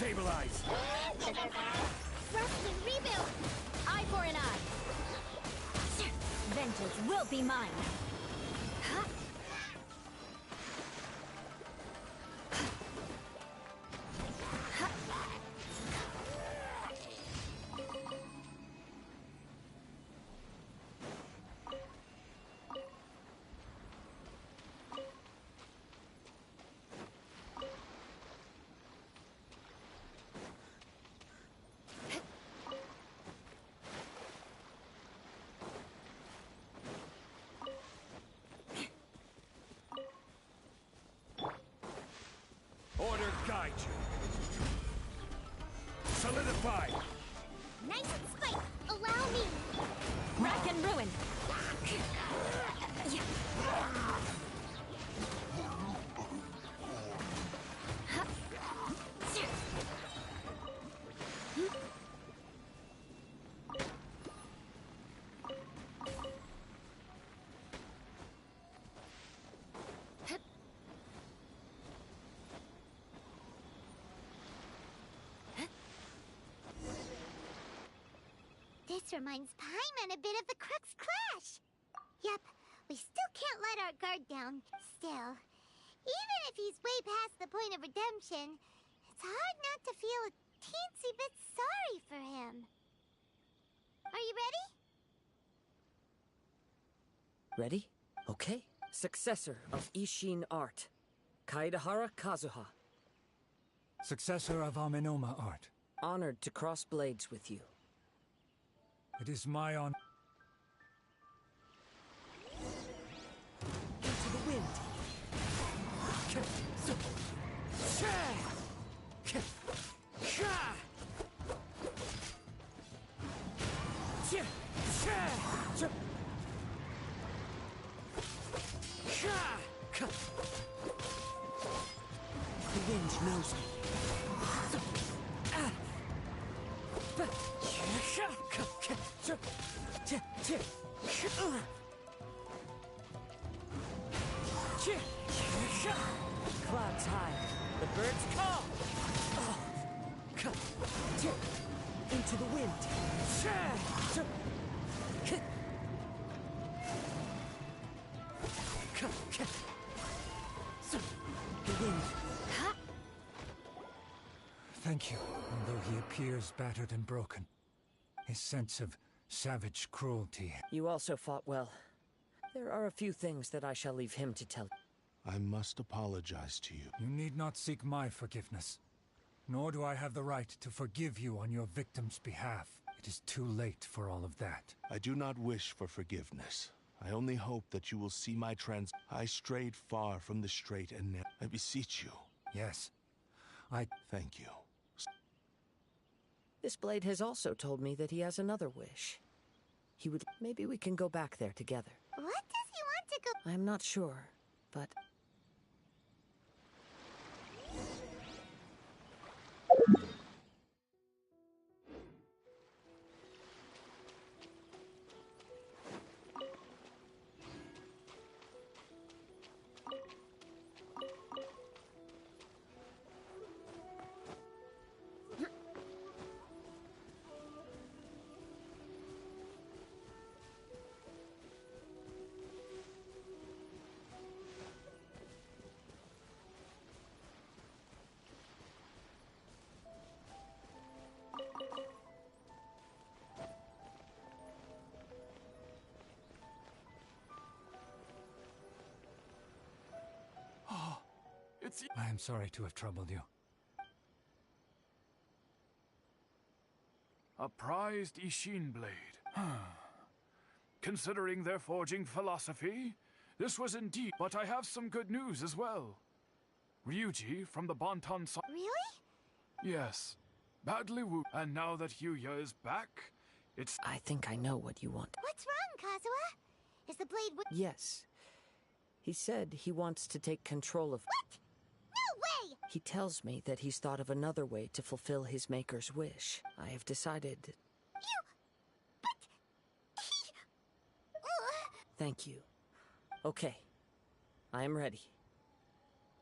Stabilize! Rusty, rebuild! Eye for an eye! Vengeance will be mine! Huh? Order guide you. Solidify! Nice and spike! Allow me! Rack and ruin! This reminds Paimon a bit of the Crux Clash. Yep, we still can't let our guard down. Still, even if he's way past the point of redemption, it's hard not to feel a teensy bit sorry for him. Are you ready? Ready? Okay. Successor of Ishin Art, Kaedahara Kazuha. Successor of Amenoma Art. Honored to cross blades with you. It is my honor. Into the wind. The wind knows me. Clouds high. The birds call. Into the wind. The wind. Thank you. And though he appears battered and broken, his sense of savage cruelty. You also fought well. There are a few things that I shall leave him to tell. I must apologize to you. You need not seek my forgiveness. Nor do I have the right to forgive you on your victim's behalf. It is too late for all of that. I do not wish for forgiveness. I only hope that you will see my I strayed far from the straight and narrow. I beseech you. Yes. Thank you. This blade has also told me that he has another wish. He would... Maybe we can go back there together. What does he want to go? I'm not sure, but... I am sorry to have troubled you. A prized Ishin blade. Considering their forging philosophy, this was indeed... But I have some good news as well. Ryuji from the Bonton... Really? Yes. Badly wounded. And now that Hyuya is back, it's... I think I know what you want. What's wrong, Kazuha? Is the blade... Yes. He said he wants to take control of... What? No way! He tells me that he's thought of another way to fulfill his maker's wish. I have decided... You... But... He... Thank you. Okay. I am ready.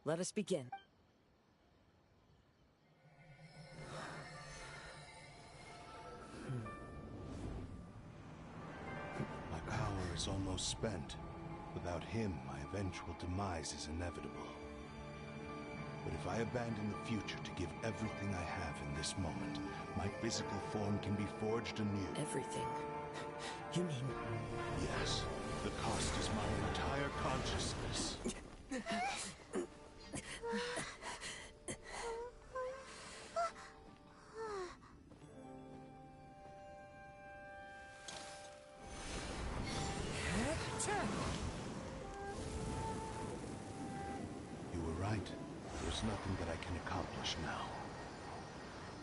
Let us begin. is almost spent. Without him, my eventual demise is inevitable. But if I abandon the future to give everything I have in this moment, my physical form can be forged anew. Everything? You mean... Yes. The cost is my entire consciousness. You were right. There's nothing that I can accomplish now.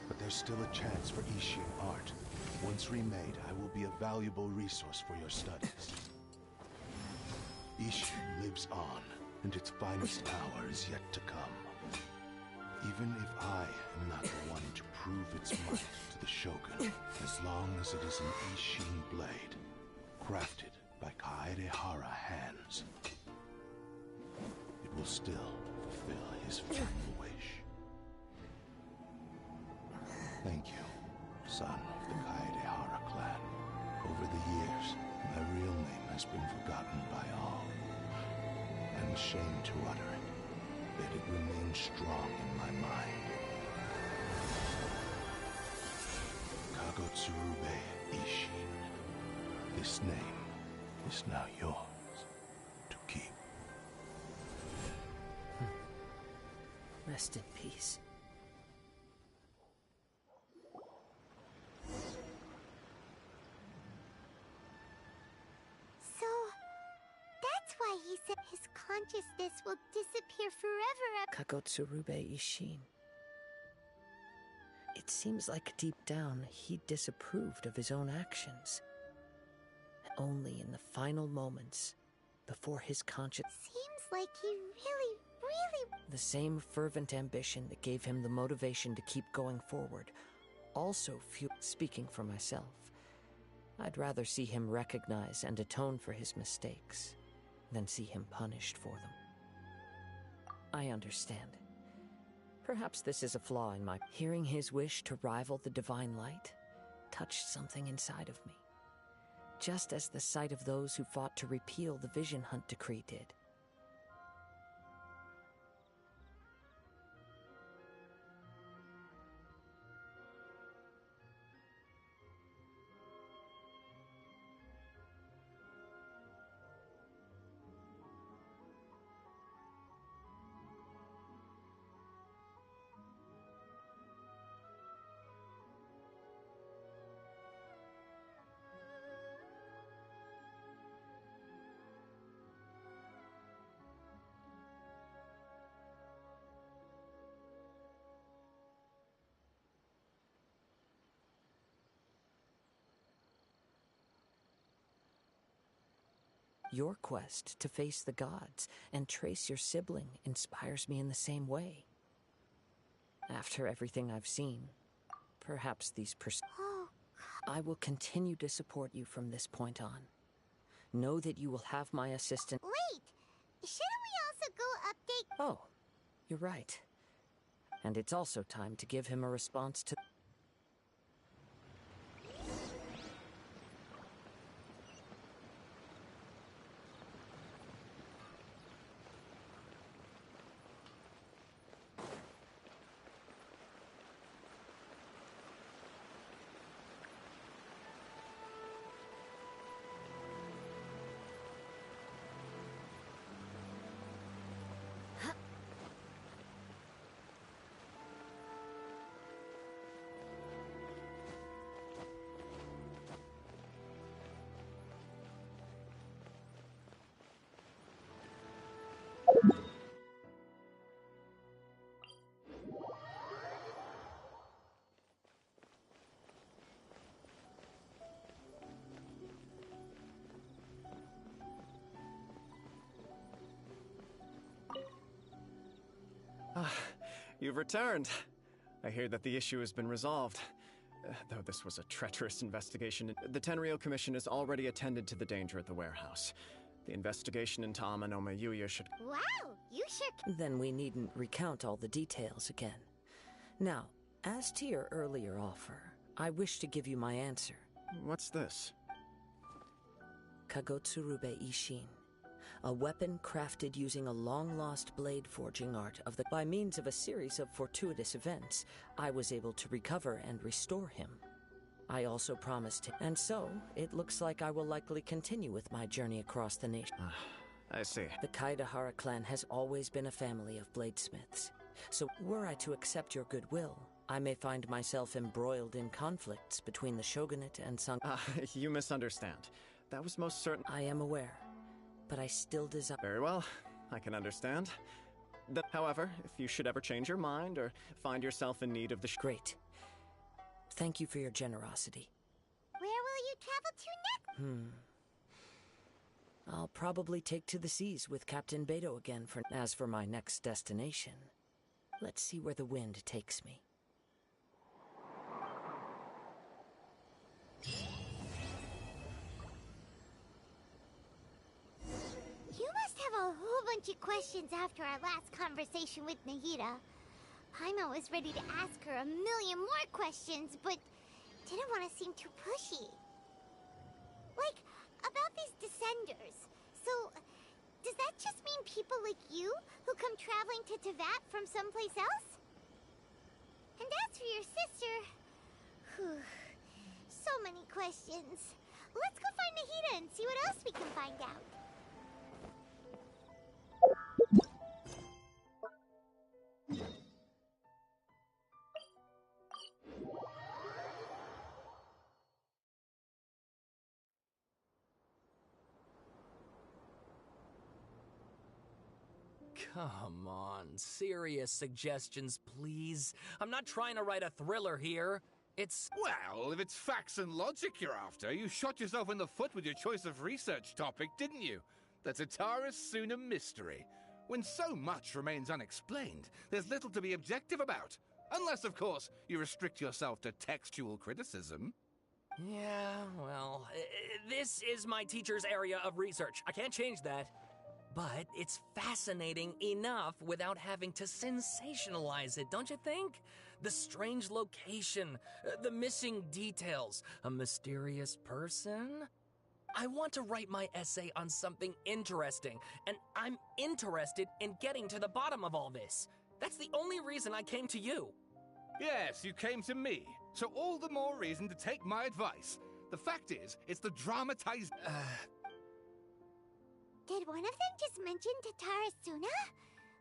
But there's still a chance for Ishin art. Once remade, I will be a valuable resource for your studies. Ishin lives on, and its finest hour is yet to come. Even if I am not the one to prove its might to the Shogun, as long as it is an Ishin blade, crafted by Kaedehara hands, it will still fulfill his final wish. Thank you, son of the Kaedehara clan. Over the years, my real name has been forgotten by all. I'm ashamed to utter it, yet it remains strong in my mind. Kagotsurube Ishin. This name is now yours to keep. Rest in peace. So, that's why he said his consciousness will disappear forever. Kagotsurube Ishin. It seems like deep down he disapproved of his own actions. Only in the final moments, before his conscience... Seems like he really... The same fervent ambition that gave him the motivation to keep going forward also fueled... Speaking for myself, I'd rather see him recognize and atone for his mistakes than see him punished for them. I understand. Perhaps this is a flaw in my... Hearing his wish to rival the divine light touched something inside of me, just as the sight of those who fought to repeal the Vision Hunt decree did. Your quest to face the gods and trace your sibling inspires me in the same way. After everything I've seen, perhaps these I will continue to support you from this point on. Know that you will have my assistance. Wait! Shouldn't we also go update... Oh, you're right. And it's also time to give him a response to... You've returned. I hear that the issue has been resolved. Though this was a treacherous investigation, the Tenryou Commission has already attended to the danger at the warehouse. The investigation into Amanome Yuya should... Wow! You sure... Then we needn't recount all the details again. Now, as to your earlier offer, I wish to give you my answer. What's this? Kagotsurube Ishin, a weapon crafted using a long-lost blade forging art of the... By means of a series of fortuitous events, I was able to recover and restore him. I also promised him, and so it looks like I will likely continue with my journey across the nation. I see. The Kaidahara clan has always been a family of bladesmiths, so were I to accept your goodwill, I may find myself embroiled in conflicts between the shogunate and You misunderstand. That was most certain. I am aware, but I still desire... Very well, I can understand. However, if you should ever change your mind or find yourself in need of the... Great. Thank you for your generosity. Where will you travel to next? I'll probably take to the seas with Captain Beto again for... As for my next destination, let's see where the wind takes me. You must have a whole bunch of questions after our last conversation with Nahida. Paimon was ready to ask her a million more questions, but didn't want to seem too pushy. Like, about these Descenders. So, does that just mean people like you who come traveling to Teyvat from someplace else? And as for your sister... Whew, so many questions. Let's go find Nahida and see what else we can find out. Come on, serious suggestions, please. I'm not trying to write a thriller here. It's... Well, if it's facts and logic you're after, you shot yourself in the foot with your choice of research topic, didn't you? The Tatara Suna mystery. When so much remains unexplained, there's little to be objective about. Unless, of course, you restrict yourself to textual criticism. Yeah, well, this is my teacher's area of research. I can't change that. But it's fascinating enough without having to sensationalize it, don't you think? The strange location, the missing details, a mysterious person. I want to write my essay on something interesting, and I'm interested in getting to the bottom of all this. That's the only reason I came to you. Yes, you came to me, so all the more reason to take my advice. The fact is, it's the dramatized... Did one of them just mention Tatara Suna?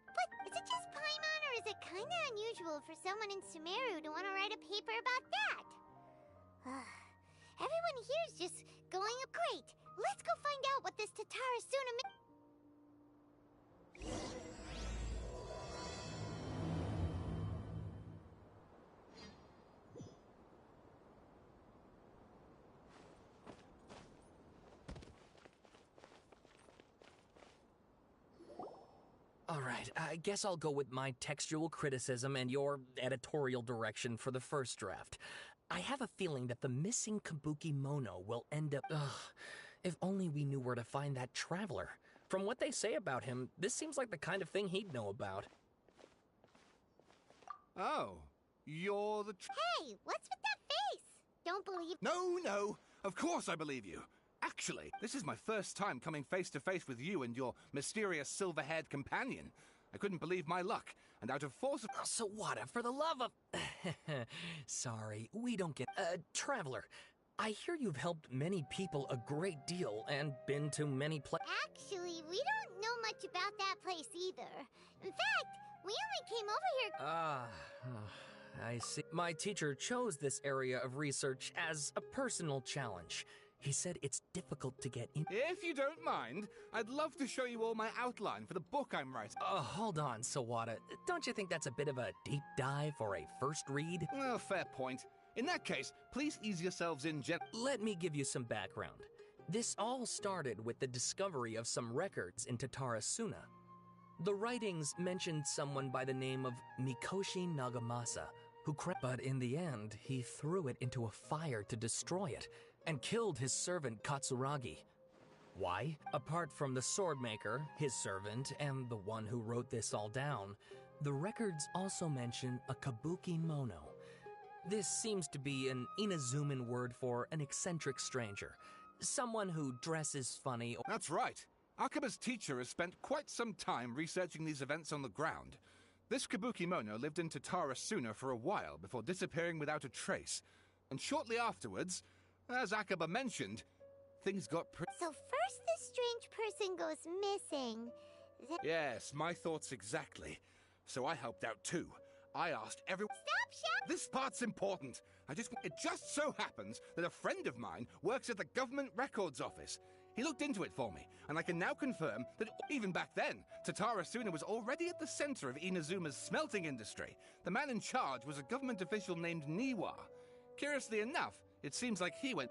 But is it just Paimon, or is it kinda unusual for someone in Sumeru to want to write a paper about that? Everyone here is just going great. Let's go find out what this Tatara Suna All right, I guess I'll go with my textual criticism and your editorial direction for the first draft. I have a feeling that the missing Kabuki Mono will end up... if only we knew where to find that traveler. From what they say about him, this seems like the kind of thing he'd know about. Oh, you're the... Hey, what's with that face? Don't believe... No, of course I believe you. Actually, this is my first time coming face to face with you and your mysterious silver-haired companion. I couldn't believe my luck, and out of force of... Sawada, for the love of... Sorry, we don't get... Traveler, I hear you've helped many people a great deal and been to many Actually, we don't know much about that place either. In fact, we only came over here... I see. My teacher chose this area of research as a personal challenge. He said it's difficult to get in... If you don't mind, I'd love to show you all my outline for the book I'm writing. Hold on, Sawada. Don't you think that's a bit of a deep dive for a first read? Well, fair point. In that case, please ease yourselves in Let me give you some background. This all started with the discovery of some records in Tatara Suna. The writings mentioned someone by the name of Mikoshi Nagamasa, who but in the end, he threw it into a fire to destroy it, and killed his servant Katsuragi. Why? Apart from the swordmaker, his servant, and the one who wrote this all down, the records also mention a Kabuki Mono. This seems to be an Inazuman word for an eccentric stranger, Someone who dresses funny or... That's right. Akaba's teacher has spent quite some time researching these events on the ground. This Kabukimono lived in Tatara Suna for a while before disappearing without a trace. And shortly afterwards, as Akaba mentioned, things got pretty... So first this strange person goes missing. Yes, my thoughts exactly. So I helped out too. I asked everyone... Stop, Shep! This part's important. It just so happens that a friend of mine works at the government records office. He looked into it for me, and I can now confirm that even back then, Tatara Suna was already at the center of Inazuma's smelting industry. The man in charge was a government official named Yeehaww. Curiously enough, it seems like he went...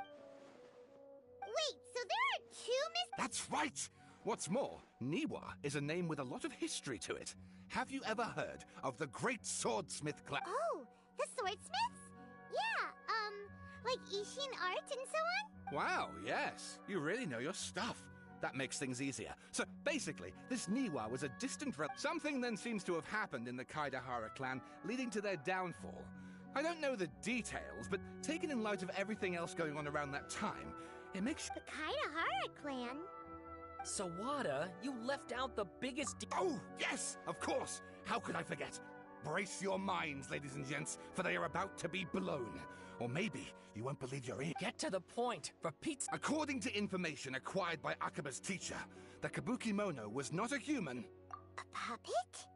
Wait, so there are two That's right! What's more, Yeehaww is a name with a lot of history to it. Have you ever heard of the Great Swordsmith class? Oh, the swordsmiths? Yeah, like Ishin art and so on? Wow, yes. You really know your stuff. That makes things easier. So, basically, this Yeehaww was a distant Something then seems to have happened in the Kaidahara clan, leading to their downfall. I don't know the details, but taken in light of everything else going on around that time, it makes... The Kaidahara clan? Sawada, you left out the biggest... Oh, yes, of course. How could I forget? Brace your minds, ladies and gents, for they are about to be blown. Or maybe you won't believe your ears. Get to the point, for Pete's... According to information acquired by Akaba's teacher, the Kabukimono was not a human. A puppet?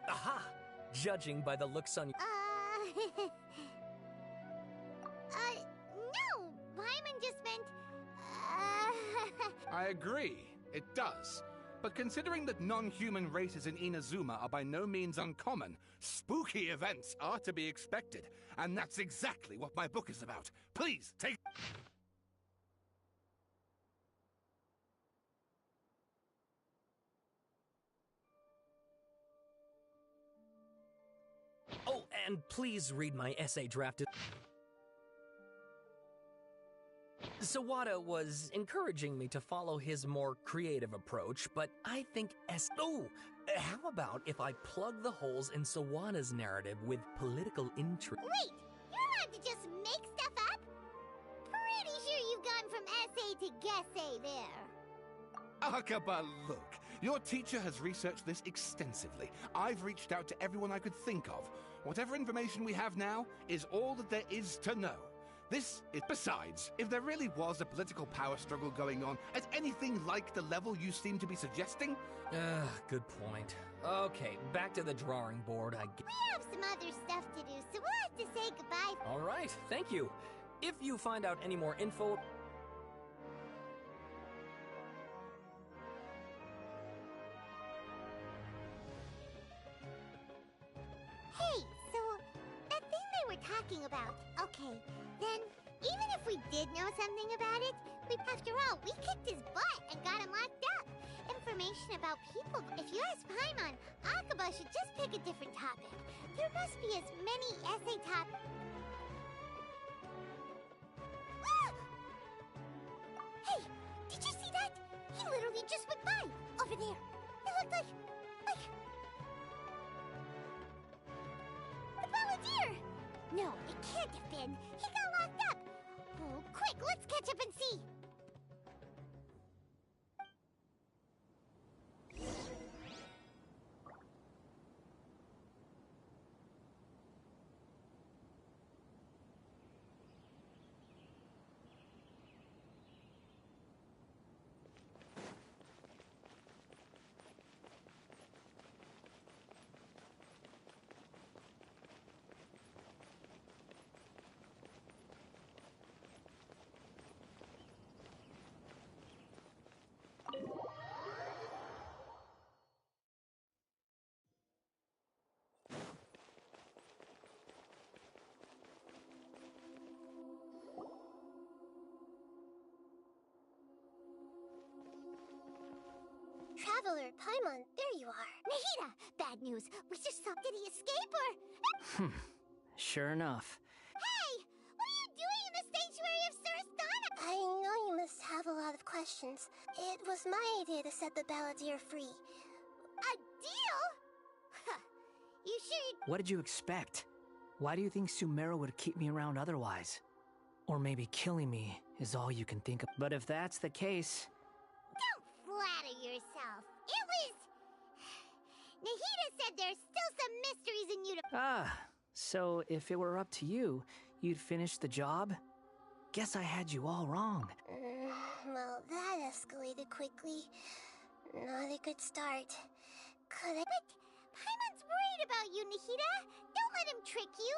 Aha! Judging by the looks on... No! Paimon just meant... I agree, it does. But considering that non-human races in Inazuma are by no means uncommon, spooky events are to be expected. And that's exactly what my book is about. Please, take... Oh, and please read my essay drafted. Sawada was encouraging me to follow his more creative approach, but I think how about if I plug the holes in Sawada's narrative with political intrigue? Wait! You're allowed to just make stuff up? Pretty sure you've gone from essay to guessay there. Akaba, look. Your teacher has researched this extensively. I've reached out to everyone I could think of. Whatever information we have now is all that there is to know. Besides, if there really was a political power struggle going on at anything like the level you seem to be suggesting... Good point. Okay, back to the drawing board, I guess. We have some other stuff to do, so we'll have to say goodbye. All right, thank you. If you find out any more info... Hey, so that thing they were talking about, okay, then even if we did know something about it, after all, we kicked his butt and got him locked up. Information about people, if you ask Paimon, Akaba should just pick a different topic. There must be as many essay topics. Hey, did you see that? He literally just went by, over there. It looked like... The Balladeer! No, it can't have been. He got locked up. Oh, quick, let's catch up and see. Traveler, Paimon, there you are. Nahida! Bad news. We just saw... Did he escape or... Sure enough. Hey! What are you doing in the sanctuary of Surasthana? I know you must have a lot of questions. It was my idea to set the Balladeer free. A deal? captured! What did you expect? Why do you think Sumeru would keep me around otherwise? Or maybe killing me is all you can think of. But if that's the case... Don't flatter yourself. It was... Nahida said there's still some mysteries in you to... Ah, so if it were up to you, you'd finish the job? Guess I had you all wrong. Well, that escalated quickly. Not a good start. Could I... But Paimon's worried about you, Nahida. Don't let him trick you.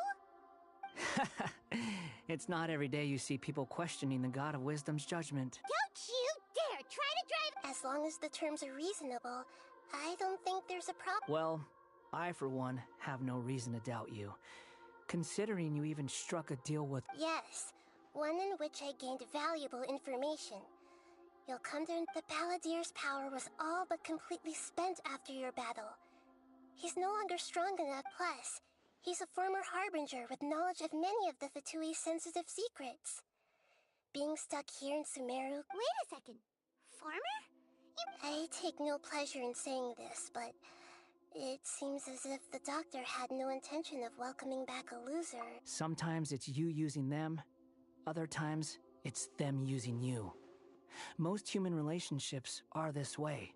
It's not every day you see people questioning the God of Wisdom's judgment. Don't you dare try to drive... As long as the terms are reasonable, I don't think there's a problem. Well, I, for one, have no reason to doubt you. Considering you even struck a deal with... Yes, one in which I gained valuable information. You'll come to... The Balladeer's power was all but completely spent after your battle. He's no longer strong enough, plus... He's a former Harbinger with knowledge of many of the Fatui's sensitive secrets. Being stuck here in Sumeru... Wait a second. Former? I take no pleasure in saying this, but... It seems as if the doctor had no intention of welcoming back a loser. Sometimes it's you using them. Other times, it's them using you. Most human relationships are this way.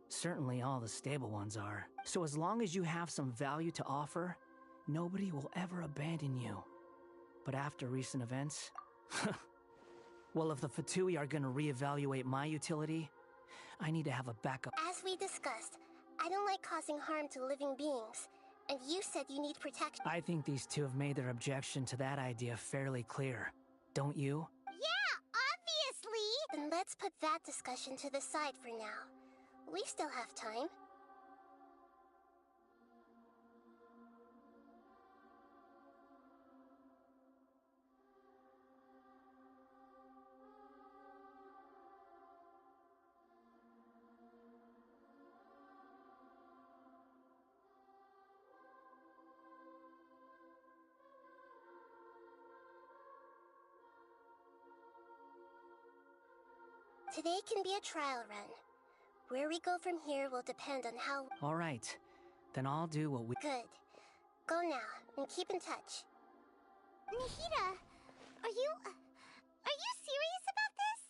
Certainly all the stable ones are. So as long as you have some value to offer... Nobody will ever abandon you. But after recent events... Well, if the Fatui are gonna reevaluate my utility, I need to have a backup. As we discussed, I don't like causing harm to living beings. And you said you need protection. I think these two have made their objection to that idea fairly clear. Don't you? Yeah, obviously! Then let's put that discussion to the side for now. We still have time. Today can be a trial run. Where we go from here will depend on how... All right. Then I'll do what we... Good. Go now, and keep in touch. Nahida, are you serious about this?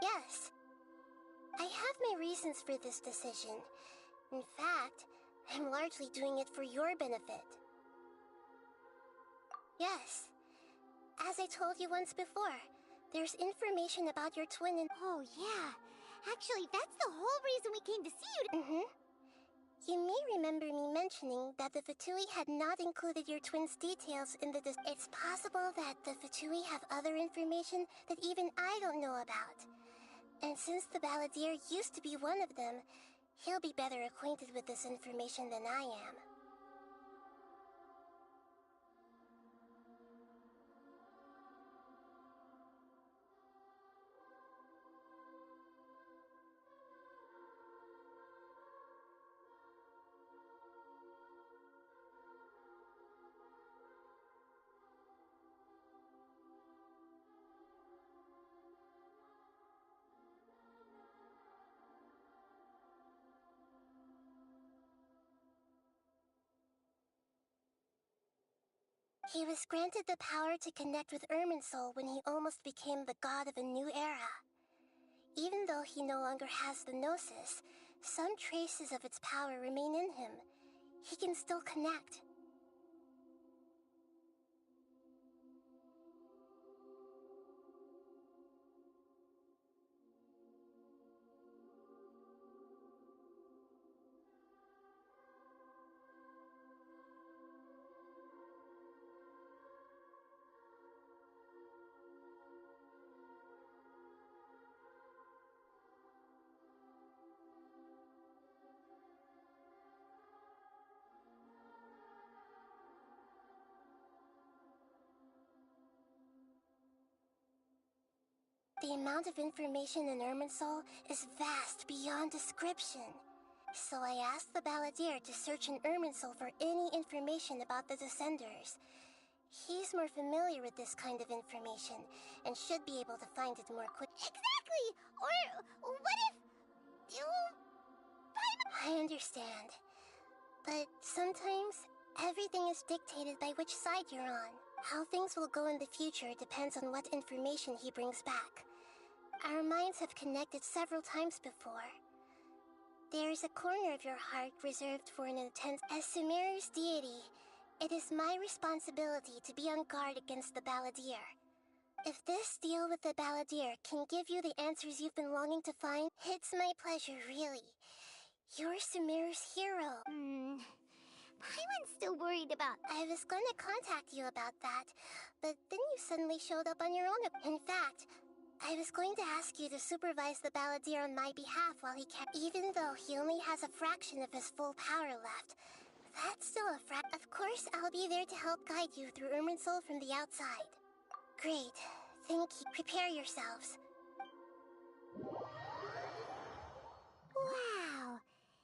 Yes. I have my reasons for this decision. In fact, I'm largely doing it for your benefit. Yes. As I told you once before, there's information about your twin and... Oh, yeah. Actually, that's the whole reason we came to see you. Mm-hmm. You may remember me mentioning that the Fatui had not included your twin's details in the... It's possible that the Fatui have other information that even I don't know about. And since the Balladeer used to be one of them, he'll be better acquainted with this information than I am. He was granted the power to connect with Irminsul when he almost became the god of a new era. Even though he no longer has the Gnosis, some traces of its power remain in him. He can still connect. The amount of information in Irminsul is vast beyond description. So I asked the Balladeer to search in Irminsul for any information about the Descenders. He's more familiar with this kind of information, and should be able to find it more quickly. Exactly! Or what if... I understand. But sometimes, everything is dictated by which side you're on. How things will go in the future depends on what information he brings back. Our minds have connected several times before. There is a corner of your heart reserved for an intense... As Sumeru's deity, it is my responsibility to be on guard against the Balladeer. If this deal with the Balladeer can give you the answers you've been longing to find, it's my pleasure, really. You're Sumeru's hero. Paimon's still worried about... I was going to contact you about that, but then you suddenly showed up on your own. In fact, I was going to ask you to supervise the Balladeer on my behalf while he can... Even though he only has a fraction of his full power left, that's still a Of course, I'll be there to help guide you through Irminsul from the outside. Great. Thank you. Prepare yourselves. Wow.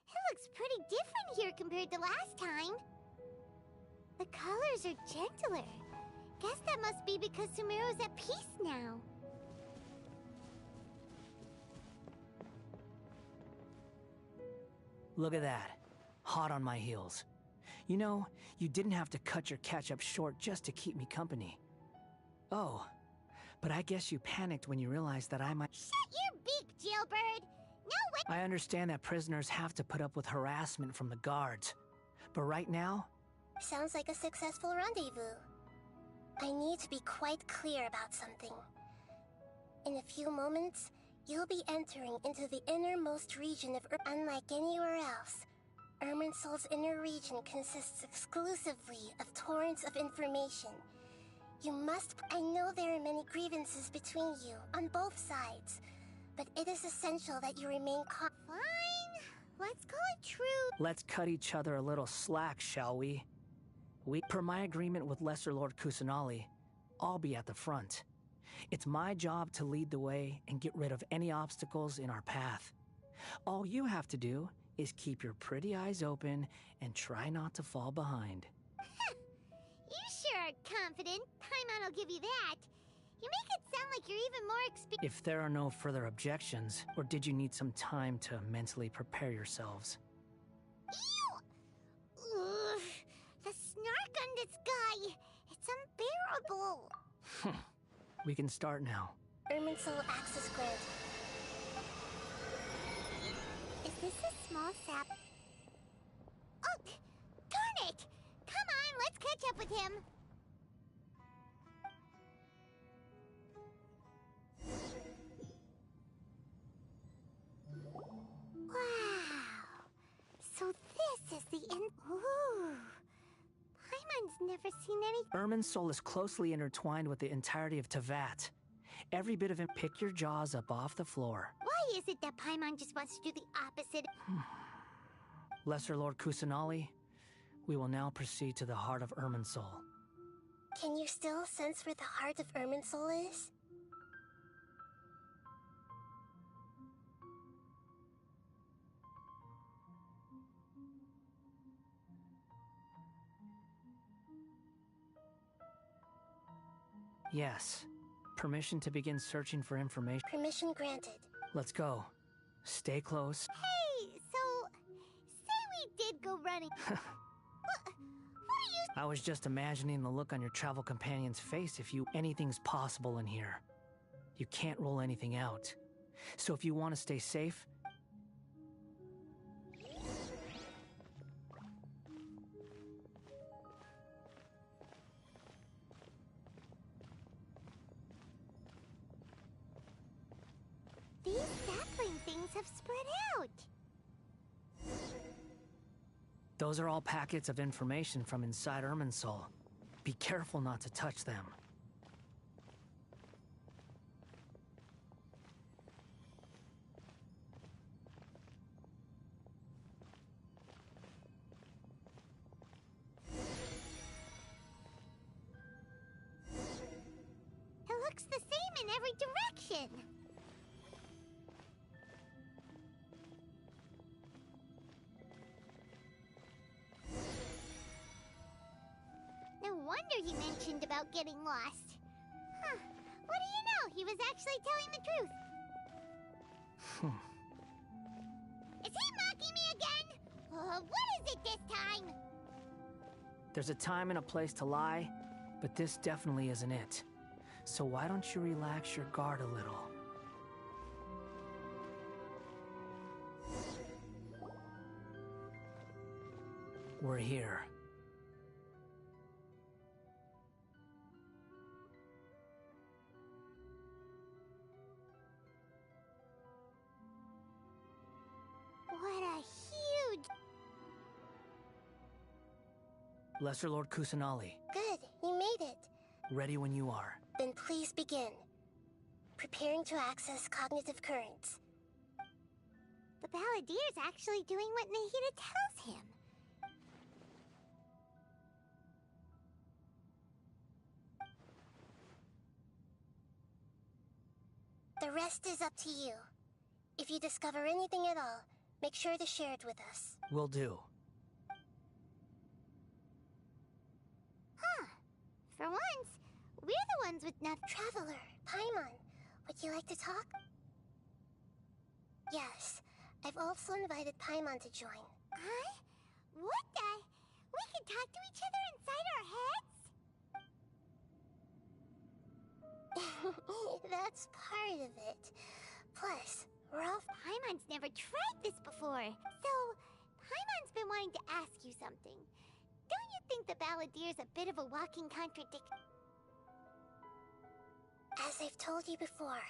It looks pretty different here compared to last time. The colors are gentler. Guess that must be because Sumeru's at peace now. Look at that. Hot on my heels. You know, you didn't have to cut your catch-up short just to keep me company. Oh, but I guess you panicked when you realized that I might... Shut your beak, jailbird! No way! I understand that prisoners have to put up with harassment from the guards. But right now... Sounds like a successful rendezvous. I need to be quite clear about something. In a few moments, you'll be entering into the innermost region of unlike anywhere else. Irminsul's inner region consists exclusively of torrents of information. You must... I know there are many grievances between you, on both sides, but it is essential that you remain calm. Fine. Let's call it true. Let's cut each other a little slack, shall we? Per my agreement with Lesser Lord Kusanali, I'll be at the front. It's my job to lead the way and get rid of any obstacles in our path. All you have to do is keep your pretty eyes open and try not to fall behind. You sure are confident. Paimon will give you that. You make it sound like you're even more experienced. If there are no further objections, or did you need some time to mentally prepare yourselves? Ew! Ugh, the snark on this guy. It's unbearable. We can start now. Irminsul access granted. Is this a small sap? Oh, darn it! Come on, let's catch up with him. Wow. So this is the end. Ooh. Paimon's never seen any. Irminsul is closely intertwined with the entirety of Teyvat. Every bit of it. Pick your jaws up off the floor. Why is it that Paimon just wants to do the opposite? Lesser Lord Kusanali, we will now proceed to the heart of Irminsul. Can you still sense where the heart of Irminsul is? Yes. Permission to begin searching for information. Permission granted. Let's go. Stay close. Hey, so... say we did go running. What are you... I was just imagining the look on your travel companion's face if you... Anything's possible in here. You can't rule anything out. So if you want to stay safe... These sapling things have spread out. Those are all packets of information from inside Irminsul. Be careful not to touch them. It looks the same in every direction. information. No wonder he mentioned about getting lost. Huh. What do you know? He was actually telling the truth. Is he mocking me again? What is it this time? There's a time and a place to lie, but this definitely isn't it. So why don't you relax your guard a little? We're here. What a huge... Lesser Lord Kusanali, Good, you made it. ready when you are. Then please begin. Preparing to access cognitive currents. The Balladier's actually doing what Nahida tells him. The rest is up to you. If you discover anything at all, make sure to share it with us. Will do. Huh. For once, we're the ones with nothing. Traveler, Paimon, would you like to talk? Yes, I've also invited Paimon to join. Huh? What the? We can talk to each other inside our heads? That's part of it. Plus, we're all... Paimon's never tried this before. So, Paimon's been wanting to ask you something. Don't you think the Balladier's a bit of a walking contradiction? As I've told you before,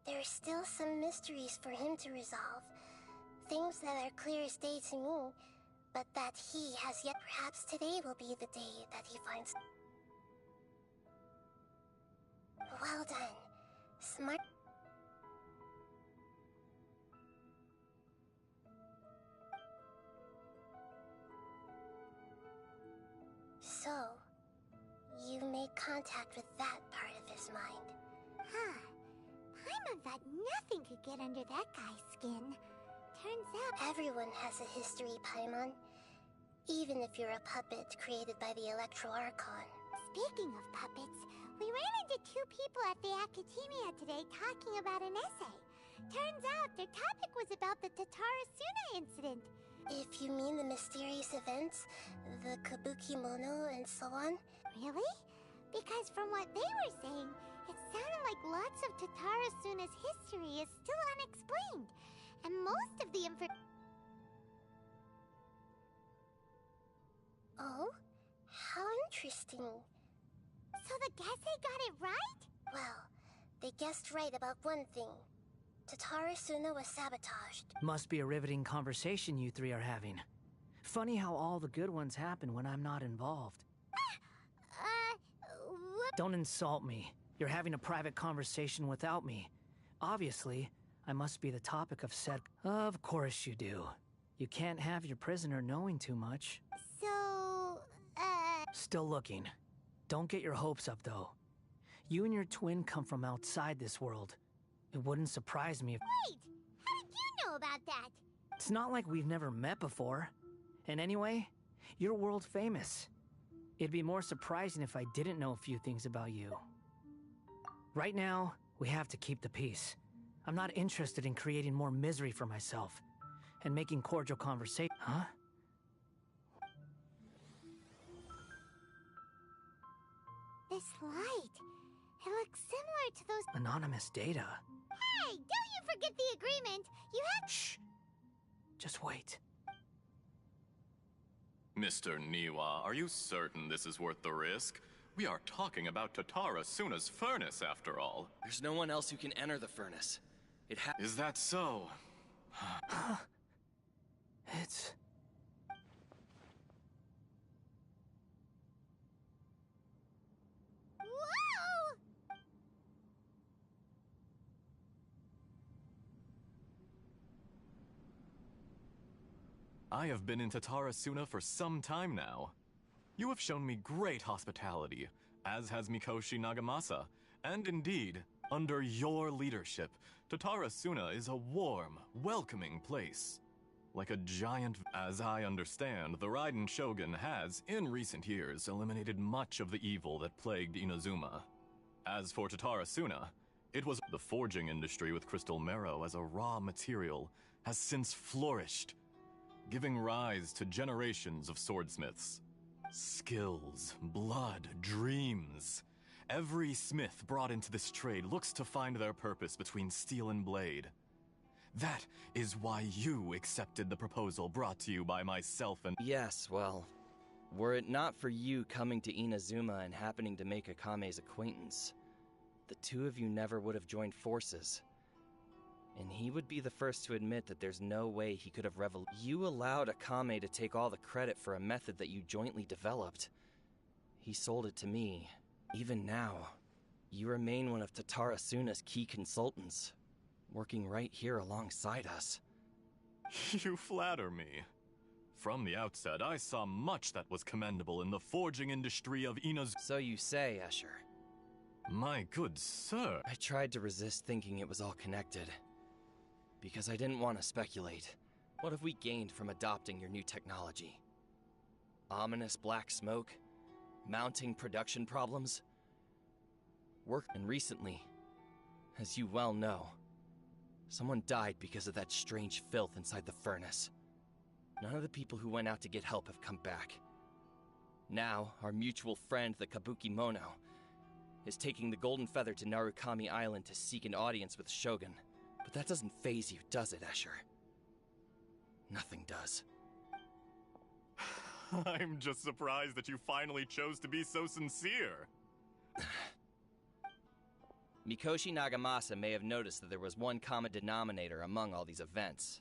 there are still some mysteries for him to resolve. Things that are clear as day to me, but that he has yet. Perhaps today will be the day that he finds... Well done. Smart... So, you made contact with that part of his mind. Huh. Paimon thought nothing could get under that guy's skin. Turns out... Everyone has a history, Paimon. Even if you're a puppet created by the Electro Archon. Speaking of puppets, we ran into two people at the Academia today talking about an essay. Turns out their topic was about the Tatarasuna incident. If you mean the mysterious events, the Kabuki Mono and so on. Really? Because from what they were saying, it sounded like lots of Tatarasuna's history is still unexplained. And most of the Oh? How interesting. So the Gese got it right? Well, they guessed right about one thing. Tatarasuna was sabotaged. Must be a riveting conversation you three are having. Funny how all the good ones happen when I'm not involved. Whoop. Don't insult me. You're having a private conversation without me. Obviously, I must be the topic of said... Of course you do. You can't have your prisoner knowing too much. So, Still looking. Don't get your hopes up, though. You and your twin come from outside this world. It wouldn't surprise me if... Wait! How did you know about that? It's not like we've never met before. And anyway, you're world famous. It'd be more surprising if I didn't know a few things about you. Right now, we have to keep the peace. I'm not interested in creating more misery for myself. And making cordial conversation... Huh? This light. It looks similar to those... Anonymous data. Hey, don't you forget the agreement. You have... Shh. Just wait. Mr. Niwa, are you certain this is worth the risk? We are talking about Tatarasuna's furnace, after all. There's no one else who can enter the furnace. Is that so? It's... Whoa! I have been in Tatarasuna for some time now. You have shown me great hospitality, as has Mikoshi Nagamasa, and indeed, Under your leadership, Tatarasuna is a warm, welcoming place. Like a giant, as I understand, the Raiden Shogun has, in recent years, eliminated much of the evil that plagued Inazuma. As for Tatarasuna, it was the forging industry with crystal marrow as a raw material has since flourished, giving rise to generations of swordsmiths. Skills, blood, dreams. Every smith brought into this trade looks to find their purpose between steel and blade. That is why you accepted the proposal brought to you by myself and— Yes, well, were it not for you coming to Inazuma and happening to make Akame's acquaintance, the two of you never would have joined forces. And he would be the first to admit that there's no way he could have You allowed Akame to take all the credit for a method that you jointly developed. He sold it to me. Even now, you remain one of Tatarasuna's key consultants, working right here alongside us. You flatter me. From the outset, I saw much that was commendable in the forging industry of Inazuma. So you say, Escher. My good sir. I tried to resist thinking it was all connected, because I didn't want to speculate. What have we gained from adopting your new technology? Ominous black smoke? Mounting production problems? And recently, as you well know, someone died because of that strange filth inside the furnace. None of the people who went out to get help have come back. Now, our mutual friend, the Kabuki Mono, is taking the Golden Feather to Narukami Island to seek an audience with Shogun. But that doesn't faze you, does it, Escher? Nothing does. I'm just surprised that you finally chose to be so sincere. Mikoshi Nagamasa may have noticed that there was one common denominator among all these events.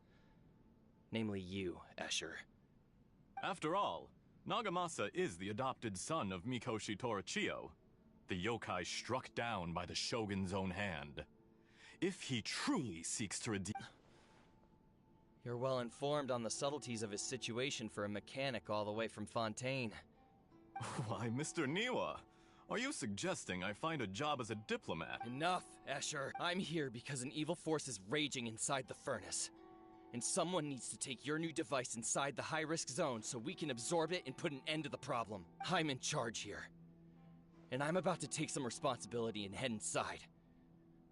Namely you, Escher. After all, Nagamasa is the adopted son of Mikoshi Torachiyo, the yokai struck down by the Shogun's own hand. If he truly seeks to redeem— You're well informed on the subtleties of his situation for a mechanic all the way from Fontaine. Why, Mr. Niwa, are you suggesting I find a job as a diplomat? Enough, Escher. I'm here because an evil force is raging inside the furnace. And someone needs to take your new device inside the high-risk zone so we can absorb it and put an end to the problem. I'm in charge here. And I'm about to take some responsibility and head inside.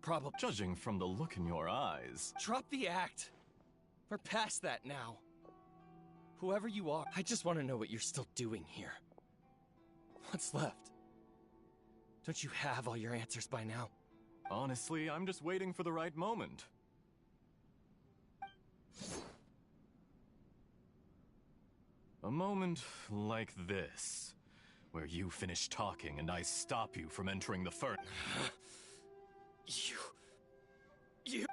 Probably— Judging from the look in your eyes— Drop the act! We're past that now. Whoever you are, I just want to know what you're still doing here. What's left? Don't you have all your answers by now? Honestly, I'm just waiting for the right moment. A moment like this, where you finish talking and I stop you from entering the furnace. You...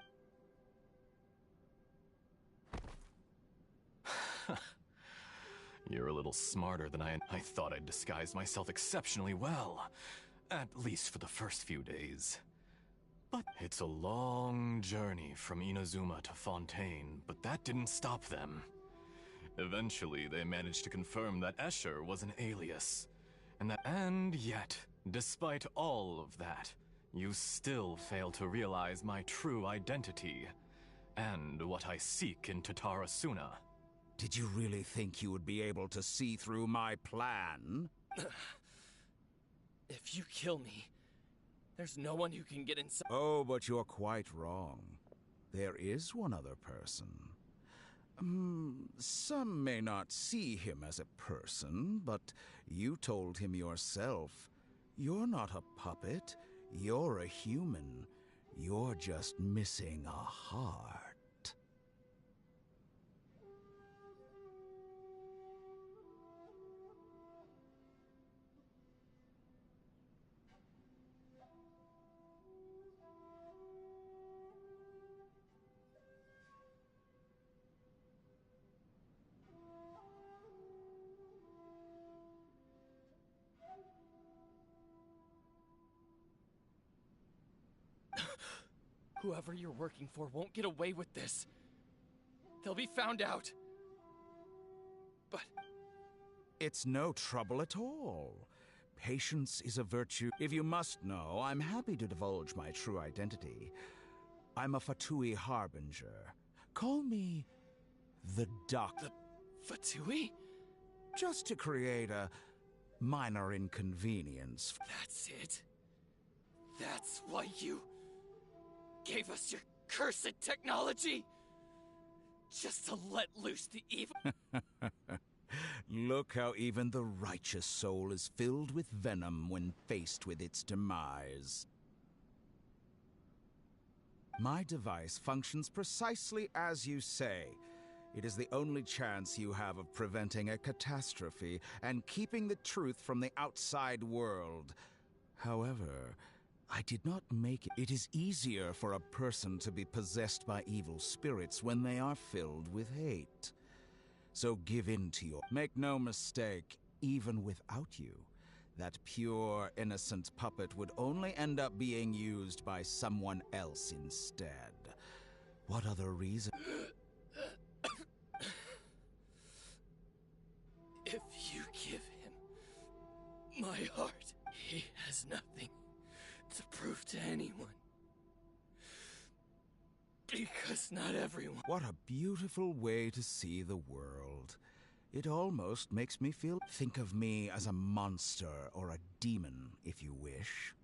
You're a little smarter than I thought I'd disguised myself exceptionally well. At least for the first few days. But it's a long journey from Inazuma to Fontaine, but that didn't stop them. Eventually, they managed to confirm that Escher was an alias. And yet, despite all of that, you still fail to realize my true identity, and what I seek in Tatarasuna. Did you really think you would be able to see through my plan? If you kill me, there's no one who can get inside. Oh, but you're quite wrong. There is one other person. Some may not see him as a person, but you told him yourself. You're not a puppet. You're a human. You're just missing a heart. Whoever you're working for won't get away with this. They'll be found out. But... It's no trouble at all. Patience is a virtue. If you must know, I'm happy to divulge my true identity. I'm a Fatui Harbinger. Call me the Doctor. The Fatui? Just to create a minor inconvenience. That's it? That's why you gave us your cursed technology? Just to let loose the evil? Look how even the righteous soul is filled with venom when faced with its demise. My device functions precisely as you say. It is the only chance you have of preventing a catastrophe and keeping the truth from the outside world. However, I did not make it. It is easier for a person to be possessed by evil spirits when they are filled with hate. So give in to your... Make no mistake, even without you, that pure, innocent puppet would only end up being used by someone else instead. What other reason? If you give him my heart, he has nothing to prove to anyone. Because not everyone... What a beautiful way to see the world. It almost makes me feel... Think of me as a monster or a demon, if you wish.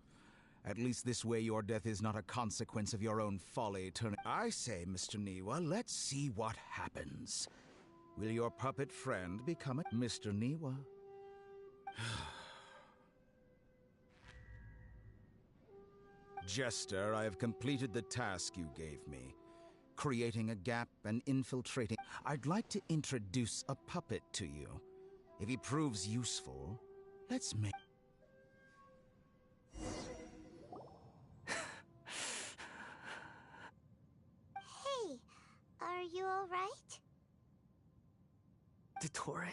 At least this way your death is not a consequence of your own folly turning... I say, Mr. Niwa, let's see what happens. Will your puppet friend become a... Mr. Niwa? Jester, I have completed the task you gave me. Creating a gap and infiltrating... I'd like to introduce a puppet to you. If he proves useful, let's make... Hey, are you alright? Dottore?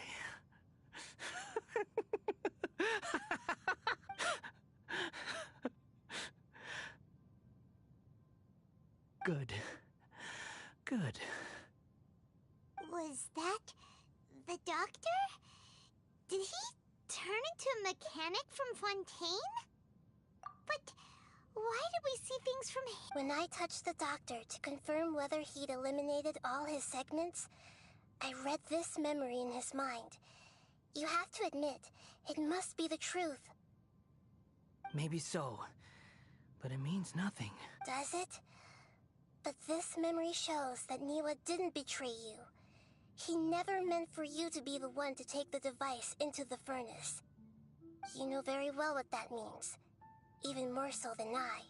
Good. Good. Was that the doctor? Did he turn into a mechanic from Fontaine? But why did we see things from him? When I touched the doctor to confirm whether he'd eliminated all his segments, I read this memory in his mind. You have to admit, it must be the truth. Maybe so, but it means nothing. Does it? But this memory shows that Niwa didn't betray you. He never meant for you to be the one to take the device into the furnace. You know very well what that means. Even more so than I.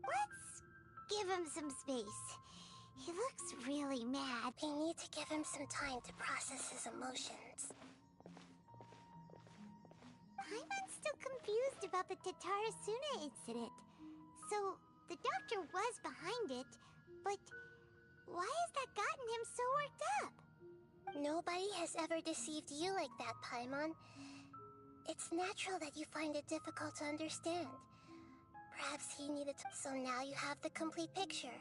Let's give him some space. He looks really mad. We need to give him some time to process his emotions. Paimon's still confused about the Tatarasuna incident. So, the doctor was behind it, but why has that gotten him so worked up? Nobody has ever deceived you like that, Paimon. It's natural that you find it difficult to understand. Perhaps he needed to... So now you have the complete picture.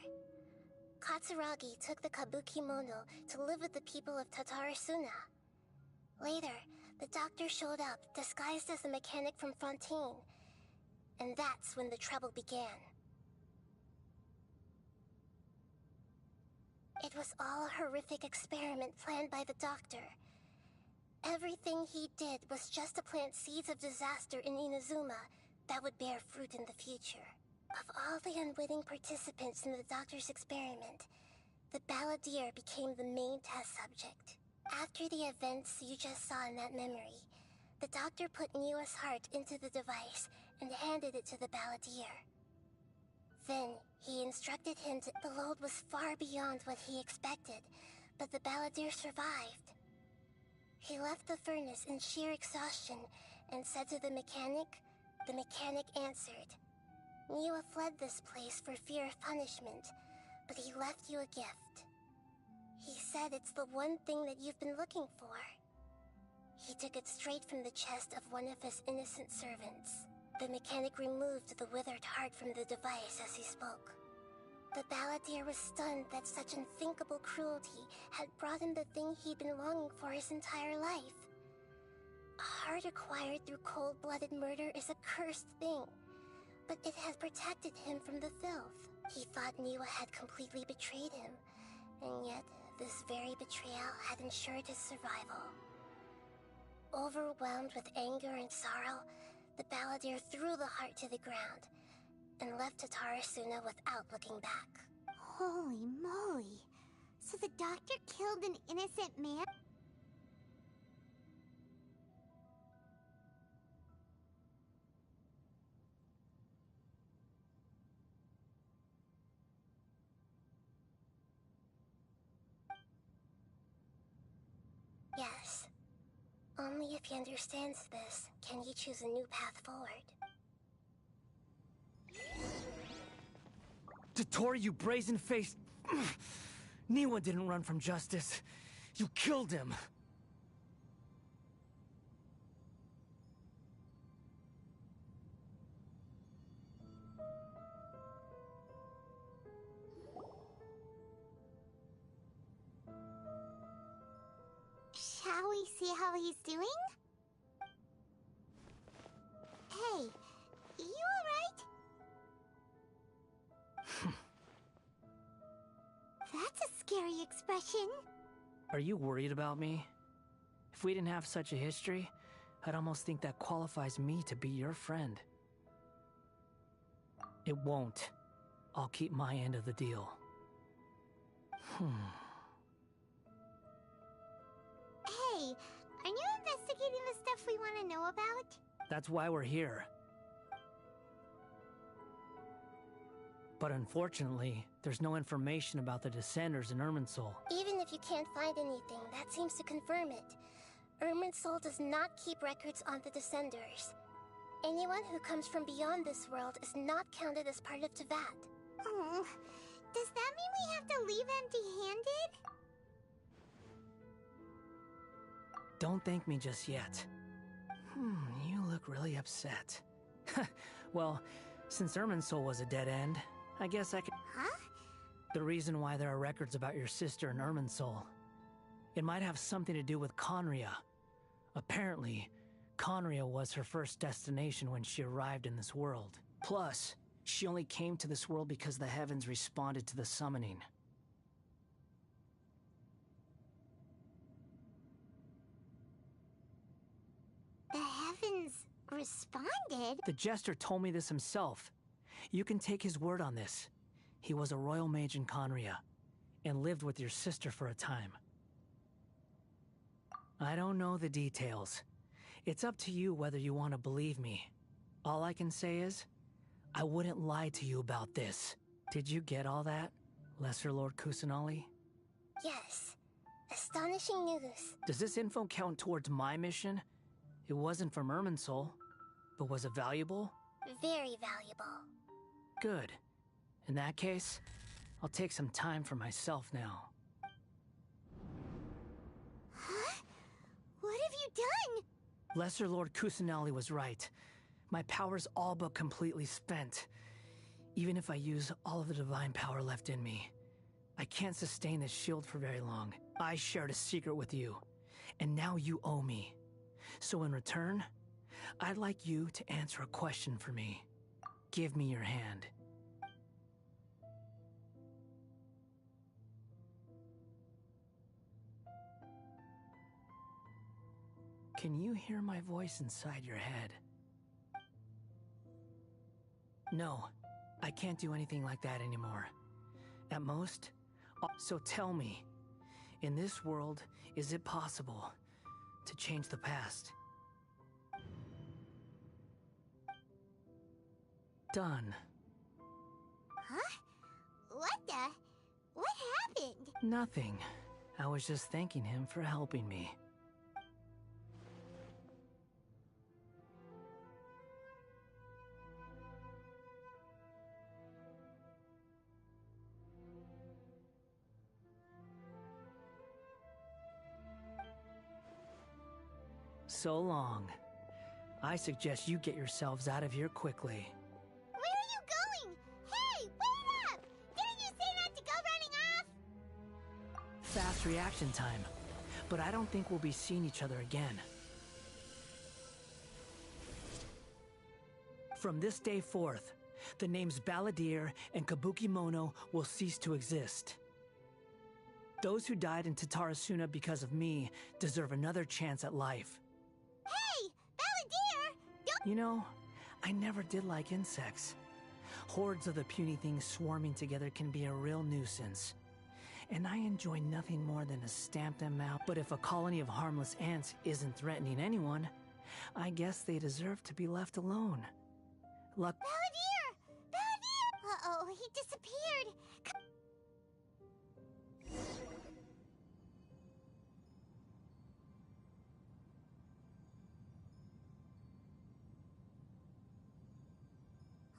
Katsuragi took the Kabuki Mono to live with the people of Tatarasuna. Later, the doctor showed up, disguised as a mechanic from Fontaine. And that's when the trouble began. It was all a horrific experiment planned by the doctor. Everything he did was just to plant seeds of disaster in Inazuma that would bear fruit in the future. Of all the unwitting participants in the doctor's experiment, the balladeer became the main test subject. After the events you just saw in that memory, the doctor put Niwa's heart into the device and handed it to the balladeer. Then, he instructed him to... The load was far beyond what he expected, but the balladeer survived. He left the furnace in sheer exhaustion and said to the mechanic answered. Niwa fled this place for fear of punishment, but he left you a gift. He said it's the one thing that you've been looking for. He took it straight from the chest of one of his innocent servants. The mechanic removed the withered heart from the device as he spoke. The balladeer was stunned that such unthinkable cruelty had brought him the thing he'd been longing for his entire life. A heart acquired through cold-blooded murder is a cursed thing, but it has protected him from the filth. He thought Niwa had completely betrayed him, and yet this very betrayal had ensured his survival. Overwhelmed with anger and sorrow, the balladeer threw the heart to the ground and left Tatarasuna without looking back. Holy moly. So the doctor killed an innocent man? Yes. Only if he understands this can he choose a new path forward. Dottore, you brazen-faced... Niwa didn't run from justice. You killed him. Shall we see how he's doing? Hey, you alright? That's a scary expression. Are you worried about me? If we didn't have such a history, I'd almost think that qualifies me to be your friend. It won't. I'll keep my end of the deal. Hey, are you investigating the stuff we want to know about? That's why we're here. But unfortunately, there's no information about the Descenders in Irminsul. Even if you can't find anything, that seems to confirm it. Irminsul does not keep records on the Descenders. Anyone who comes from beyond this world is not counted as part of Teyvat. Oh, does that mean we have to leave empty-handed? Don't thank me just yet. You look really upset. Well, since Irminsul was a dead end, I guess I could... Huh? The reason why there are records about your sister in Irminsul. It might have something to do with Conria. Apparently, Conria was her first destination when she arrived in this world. Plus, she only came to this world because the heavens responded to the summoning. The heavens responded? The Jester told me this himself. You can take his word on this. He was a royal mage in Conria, and lived with your sister for a time. I don't know the details. It's up to you whether you want to believe me. All I can say is, I wouldn't lie to you about this. Did you get all that, Lesser Lord Kusanali? Yes. Astonishing news. Does this info count towards my mission? It wasn't from Irminsul, but was it valuable? Very valuable. Good. In that case, I'll take some time for myself now. Huh? What have you done? Lesser Lord Kusanali was right. My power's all but completely spent. Even if I use all of the divine power left in me, I can't sustain this shield for very long. I shared a secret with you, and now you owe me. So in return, I'd like you to answer a question for me. Give me your hand. Can you hear my voice inside your head? No, I can't do anything like that anymore. At most, so tell me, in this world, is it possible to change the past? Done. Huh? What happened? Nothing. I was just thanking him for helping me. so long. I suggest you get yourselves out of here quickly. Where are you going? Hey, wait up! Didn't you say not to go running off? Fast reaction time. But I don't think we'll be seeing each other again. From this day forth, the names Balladeer and Kabukimono will cease to exist. Those who died in Tatarasuna because of me deserve another chance at life. Hey, Balladeer! Don't— You know, I never did like insects. Hordes of the puny things swarming together can be a real nuisance. And I enjoy nothing more than to stamp them out. But if a colony of harmless ants isn't threatening anyone, I guess they deserve to be left alone. Luck— Balladeer! Balladeer! Uh-oh, he disappeared.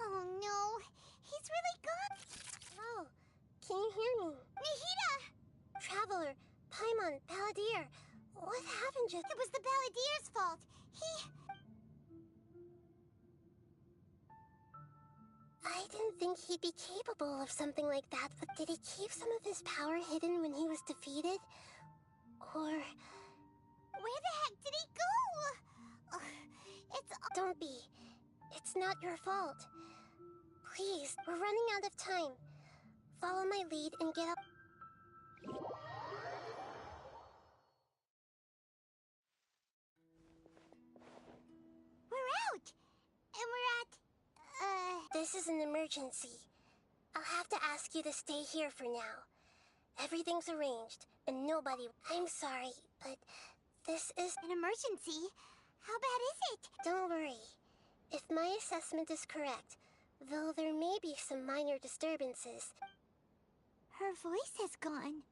Oh no, he's really gone. Oh, can you hear me? Nahida! Traveler, Paimon, Balladeer, what happened just— It was the Balladeer's fault. He— I didn't think he'd be capable of something like that, but did he keep some of his power hidden when he was defeated? Or— Where the heck did he go? It's— Don't be. It's not your fault. Please, we're running out of time. Follow my lead and get up. We're out! And we're at— This is an emergency. I'll have to ask you to stay here for now. Everything's arranged, and nobody— I'm sorry, but this is— an emergency? How bad is it? Don't worry. If my assessment is correct, though there may be some minor disturbances— Her voice has gone.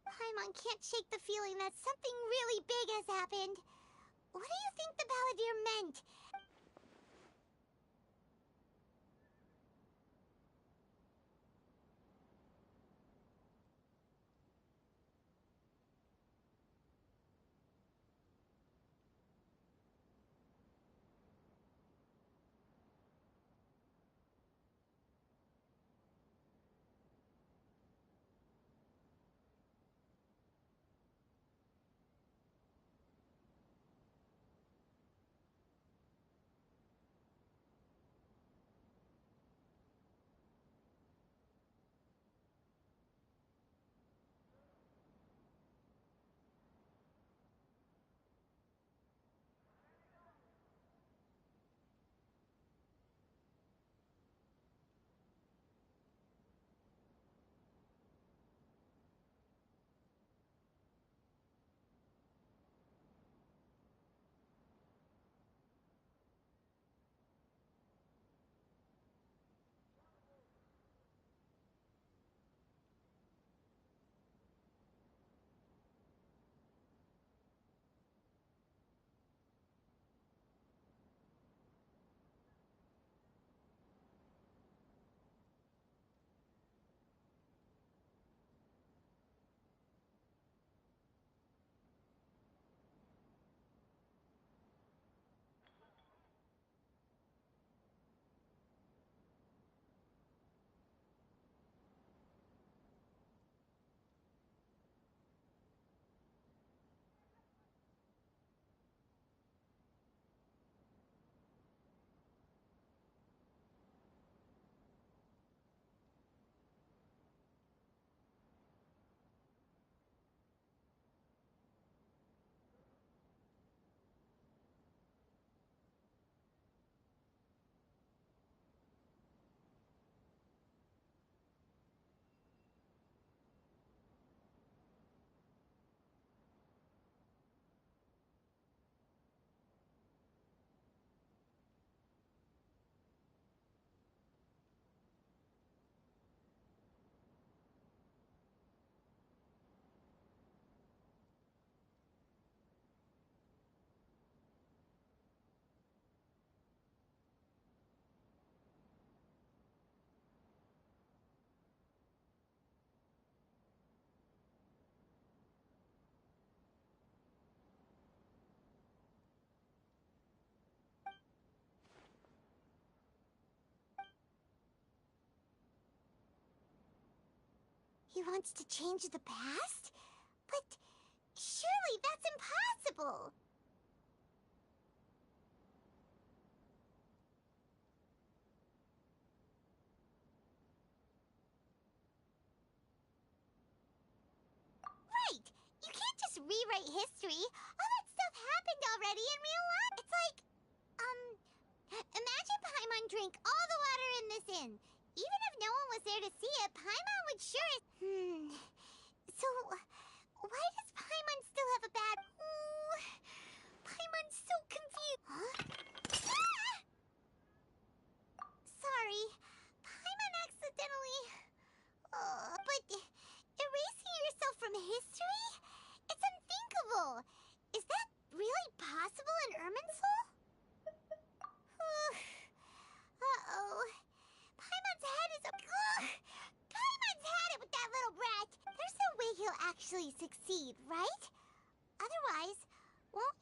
Paimon can't shake the feeling that something really big has happened. What do you think the Balladeer meant? He wants to change the past? But surely that's impossible! Right! You can't just rewrite history. All that stuff happened already in real life. It's like, imagine Paimon drank all the water in this inn. Even if no one was there to see it, Paimon would sure as... So, why does Paimon still have a bad... Ooh, Paimon's so confused. Huh? Ah! Sorry. Paimon accidentally... but erasing yourself from history? It's unthinkable. Is that really possible in Irminsul? Uh-oh. Paimon's head is... Paimon's had it with that little brat. There's no way he'll actually succeed, right? Otherwise, well...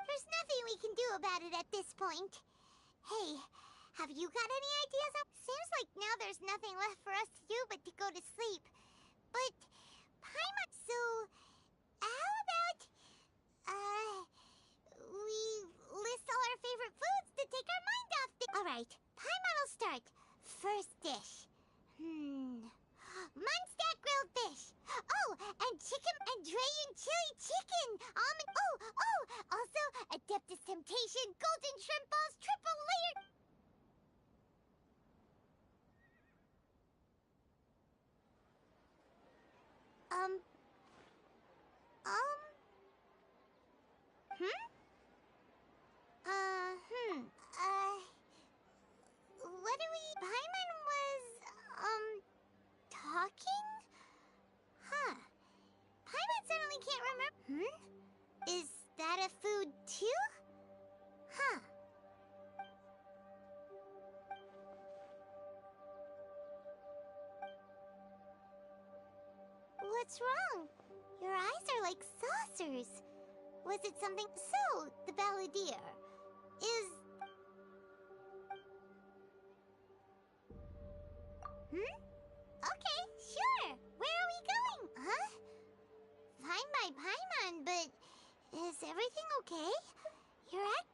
There's nothing we can do about it at this point. Hey, have you got any ideas? Seems like now there's nothing left for us to do but to go to sleep. But, Paimon, so how about, we list all our favorite foods to take our mind off the... Alright, Paimon will start. First dish. Munstack grilled fish. Oh, and chicken and Drayan chili chicken. Also, Adeptus Temptation, golden shrimp balls, triple layered... What do we... Paimon was, talking? Huh. Paimon suddenly can't remember... Is that a food, too? Huh. What's wrong? Your eyes are like saucers. Was it something... So, the balladeer is... Okay, sure. Where are we going? Huh? Find my Paimon, but is everything okay? You're at...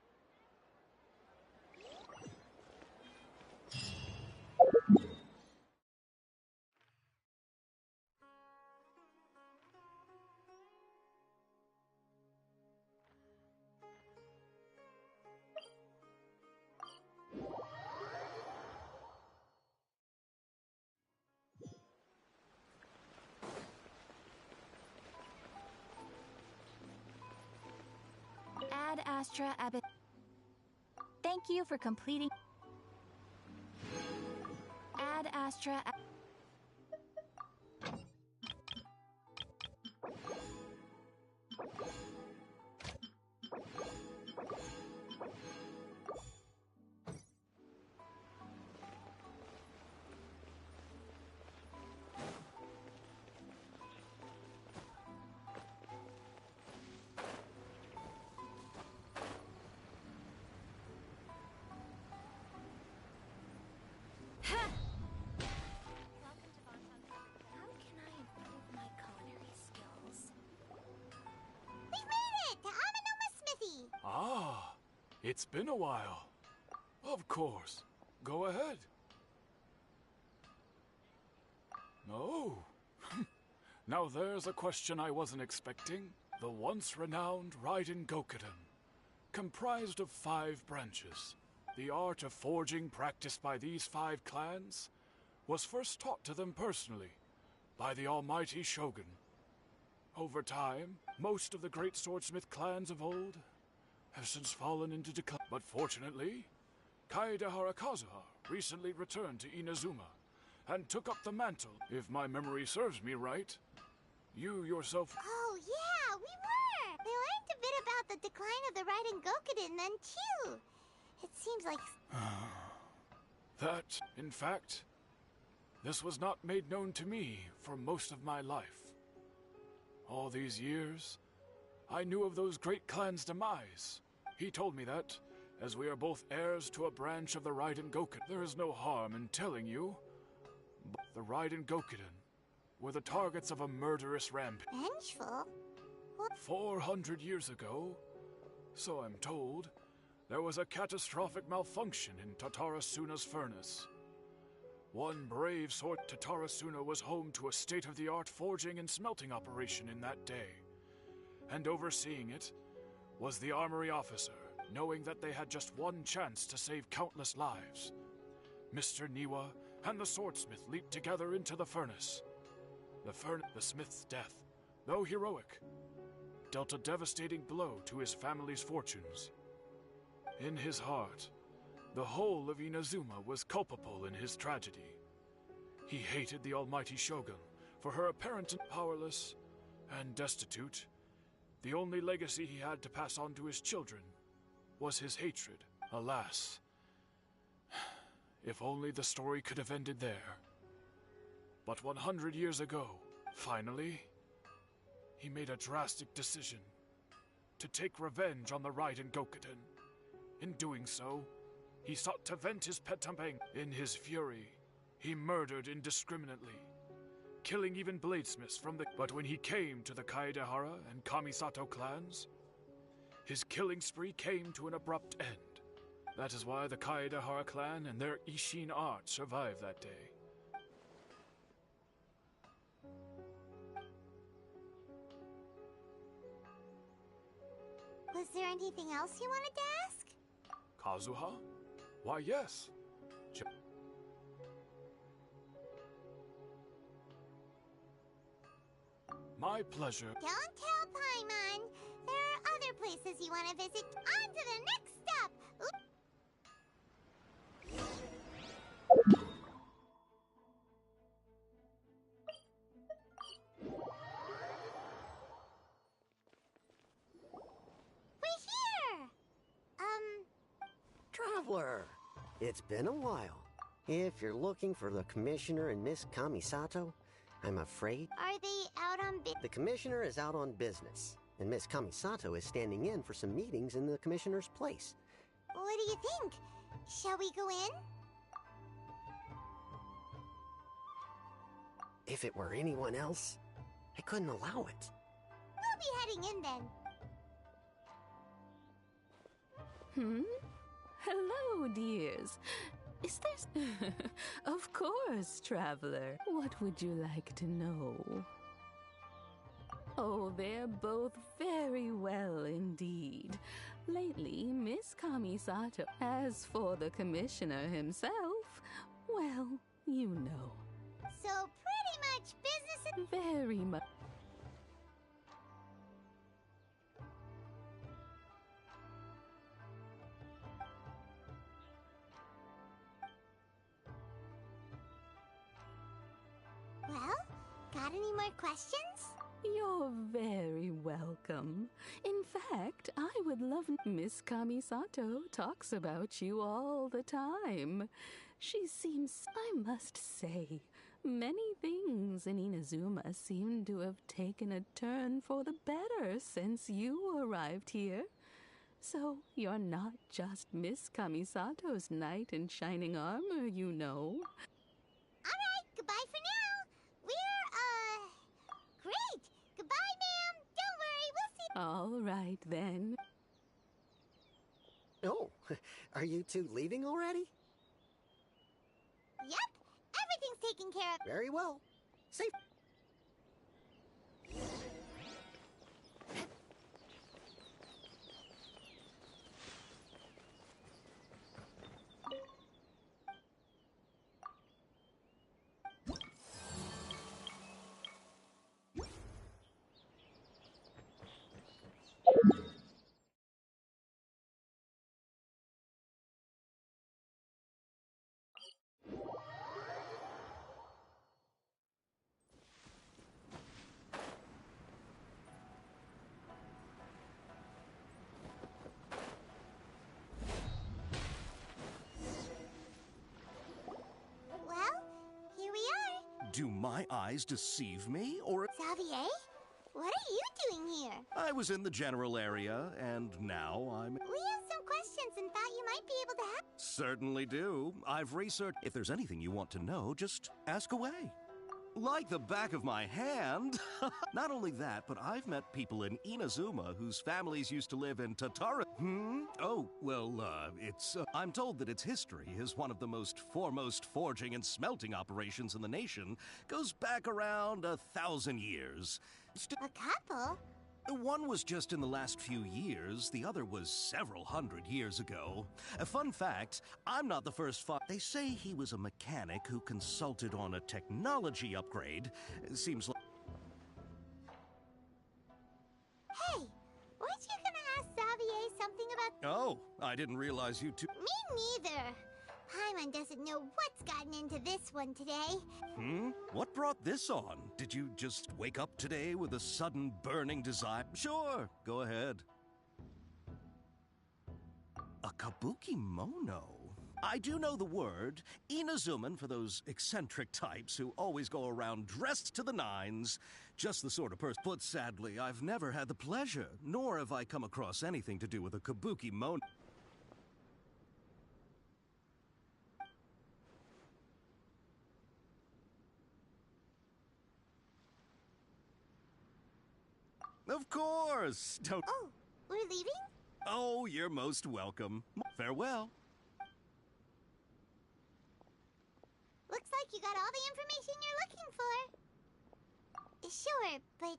Ad Astra Abbot. Thank you for completing. Ad Astra. Ah, it's been a while. Of course. Go ahead. No. Now there's a question I wasn't expecting. The once renowned Raiden Gokuden, comprised of 5 branches. The art of forging practiced by these 5 clans was first taught to them personally by the almighty Shogun. Over time, most of the great swordsmith clans of old have since fallen into decline. But fortunately, Kaede Harakazuha recently returned to Inazuma and took up the mantle. If my memory serves me right, you yourself... Oh, yeah, we were! We learned a bit about the decline of the Raiden Gokuden then, too. It seems like... That, in fact, this was not made known to me for most of my life. All these years, I knew of those great clans' demise. He told me that, as we are both heirs to a branch of the Raiden Goken, there is no harm in telling you. But the Raiden Gokuden were the targets of a murderous rampage. Vengeful? What? 400 years ago, so I'm told, there was a catastrophic malfunction in Tatarasuna's furnace. One brave sword, Tatarasuna was home to a state-of-the-art forging and smelting operation in that day. And overseeing it was the armory officer, knowing that they had just one chance to save countless lives. Mr. Niwa and the swordsmith leaped together into the furnace. The smith's death, though heroic, dealt a devastating blow to his family's fortunes. In his heart, the whole of Inazuma was culpable in his tragedy. He hated the almighty shogun for her apparent powerless and destitute. The only legacy he had to pass on to his children was his hatred. Alas, if only the story could have ended there. But 100 years ago, finally, he made a drastic decision to take revenge on the Raiden Gokuden. In doing so, he sought to vent his petambang. In his fury, he murdered indiscriminately, killing even bladesmiths from the... But when he came to the Kaedehara and Kamisato clans, his killing spree came to an abrupt end. That is why the Kaedehara clan and their Ishin art survived that day. Was there anything else you wanted to ask? Kazuha? Why, yes. My pleasure. Don't tell Paimon. There are other places you want to visit. On to the next stop. We're here. Traveler, it's been a while. If you're looking for the Commissioner and Miss Kamisato, I'm afraid... Are they out on The Commissioner is out on business, and Miss Kamisato is standing in for some meetings in the Commissioner's place. What do you think? Shall we go in? If it were anyone else, I couldn't allow it. We'll be heading in then. Hello, dears. Is there... Of course, traveler. What would you like to know? Oh, they're both very well indeed. Lately, Miss Kamisato. As for the commissioner himself, well, you know. So pretty much business... Very much. Well, got any more questions? You're very welcome. In fact, I would love... Miss Kamisato talks about you all the time. She seems, I must say, many things in Inazuma seem to have taken a turn for the better since you arrived here. So you're not just Miss Kamisato's knight in shining armor, you know. All right, goodbye for now. We're, great. Goodbye, ma'am. Don't worry, we'll see. All right, then. Oh, are you two leaving already? Yep, everything's taken care of. Very well. Safe. Well, here we are. Do my eyes deceive me, or... Xavier? What are you doing here? I was in the general area, and now I'm... We have some questions and thought you might be able to help. Certainly do. I've researched... If there's anything you want to know, just ask away. Like the back of my hand. Not only that, but I've met people in Inazuma whose families used to live in Tatara. Oh, well, I'm told that its history is one of the most foremost forging and smelting operations in the nation. Goes back around 1,000 years. A couple? One was just in the last few years, the other was several hundred years ago. A fun fact, I'm not the first They say he was a mechanic who consulted on a technology upgrade. Seems like... Hey, weren't you gonna ask Xavier something about... Oh, I didn't realize you two... Me neither. Paimon doesn't know what's gotten into this one today. What brought this on? Did you just wake up today with a sudden burning desire? Sure, go ahead. A kabuki mono? I do know the word. Inazuman for those eccentric types who always go around dressed to the nines. Just the sort of person. But sadly, I've never had the pleasure, nor have I come across anything to do with a kabuki mono. Of course! Don't... Oh, we're leaving? Oh, you're most welcome. Farewell. Looks like you got all the information you're looking for. Sure, but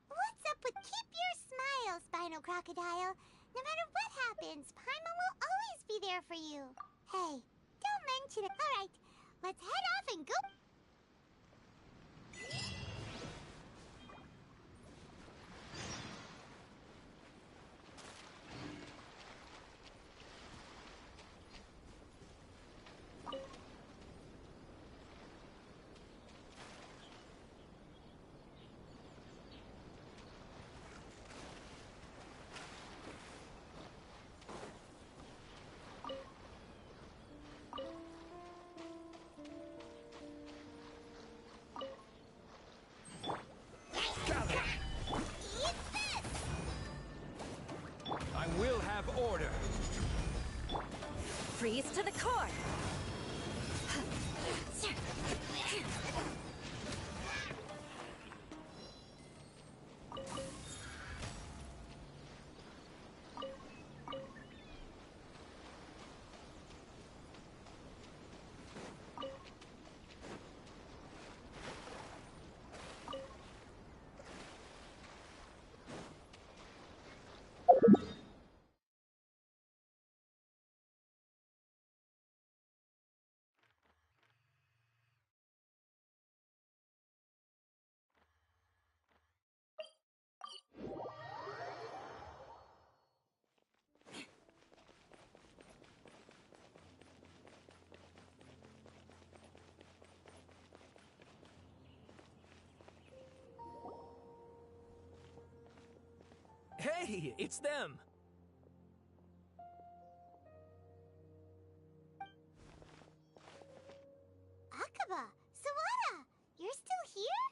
what's up with keep your smile, Spinal Crocodile? No matter what happens, Paimon will always be there for you. Hey, don't mention it. All right, let's head off and go... Order. Freeze to the core. Hey, it's them! Akaba, Sawada, you're still here?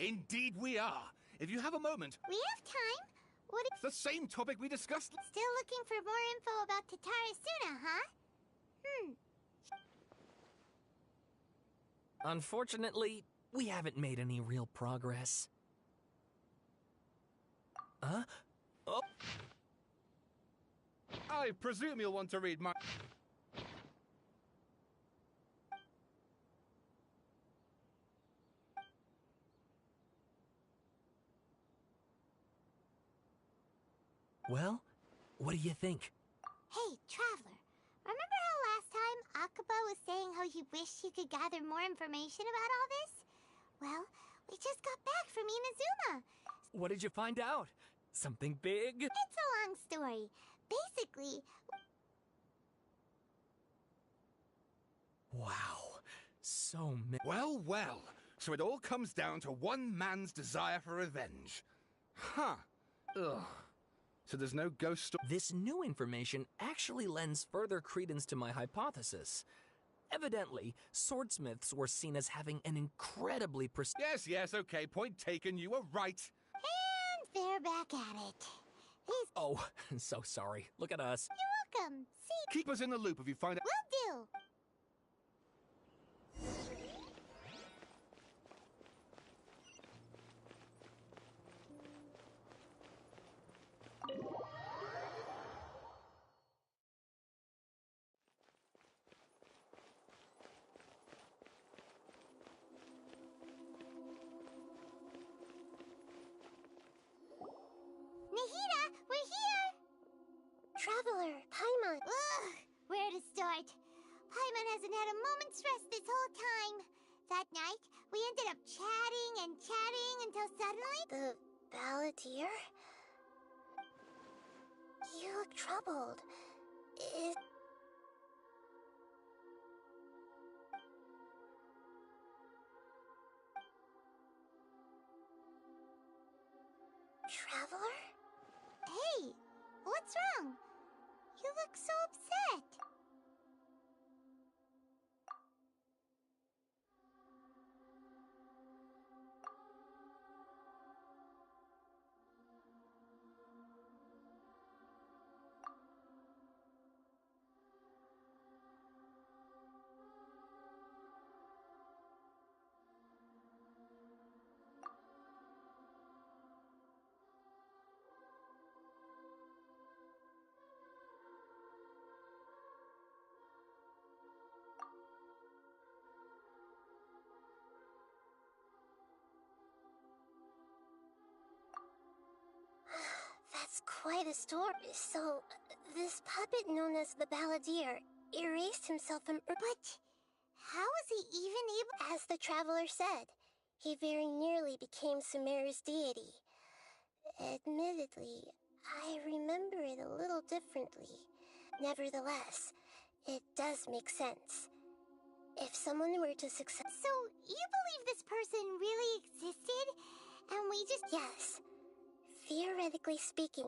Indeed we are. If you have a moment... We have time. What It's the same topic we discussed... Still looking for more info about Tatara Suna, huh? Unfortunately, we haven't made any real progress. Huh? Oh! I presume you'll want to read my... Well, what do you think? Hey, Traveler. Remember how last time Akaba was saying how he wished he could gather more information about all this? Well, we just got back from Inazuma. What did you find out? Something big? It's a long story. Basically... Wow. So many... Well, well. So it all comes down to one man's desire for revenge. Huh. Ugh. So there's no ghost story? This new information actually lends further credence to my hypothesis. Evidently, swordsmiths were seen as having an incredibly Yes, yes, okay, point taken, you were right. And they're back at it. He's... Oh, so sorry. Look at us. You're welcome. See... Keep us in the loop if you find out. Will do. Nahida, we're here! Traveler, Paimon. Ugh, where to start? Paimon hasn't had a moment's rest this whole time. That night, we ended up chatting and chatting until suddenly... The balladeer? You look troubled. Traveler? Hey, what's wrong? You look so upset. That's quite a story. So, this puppet known as the balladeer erased himself from Earth. But how was he even able... As the traveler said, he very nearly became Sumeru's deity. Admittedly, I remember it a little differently. Nevertheless, it does make sense. If someone were to succeed... So, you believe this person really existed? And we just... Yes. Theoretically speaking,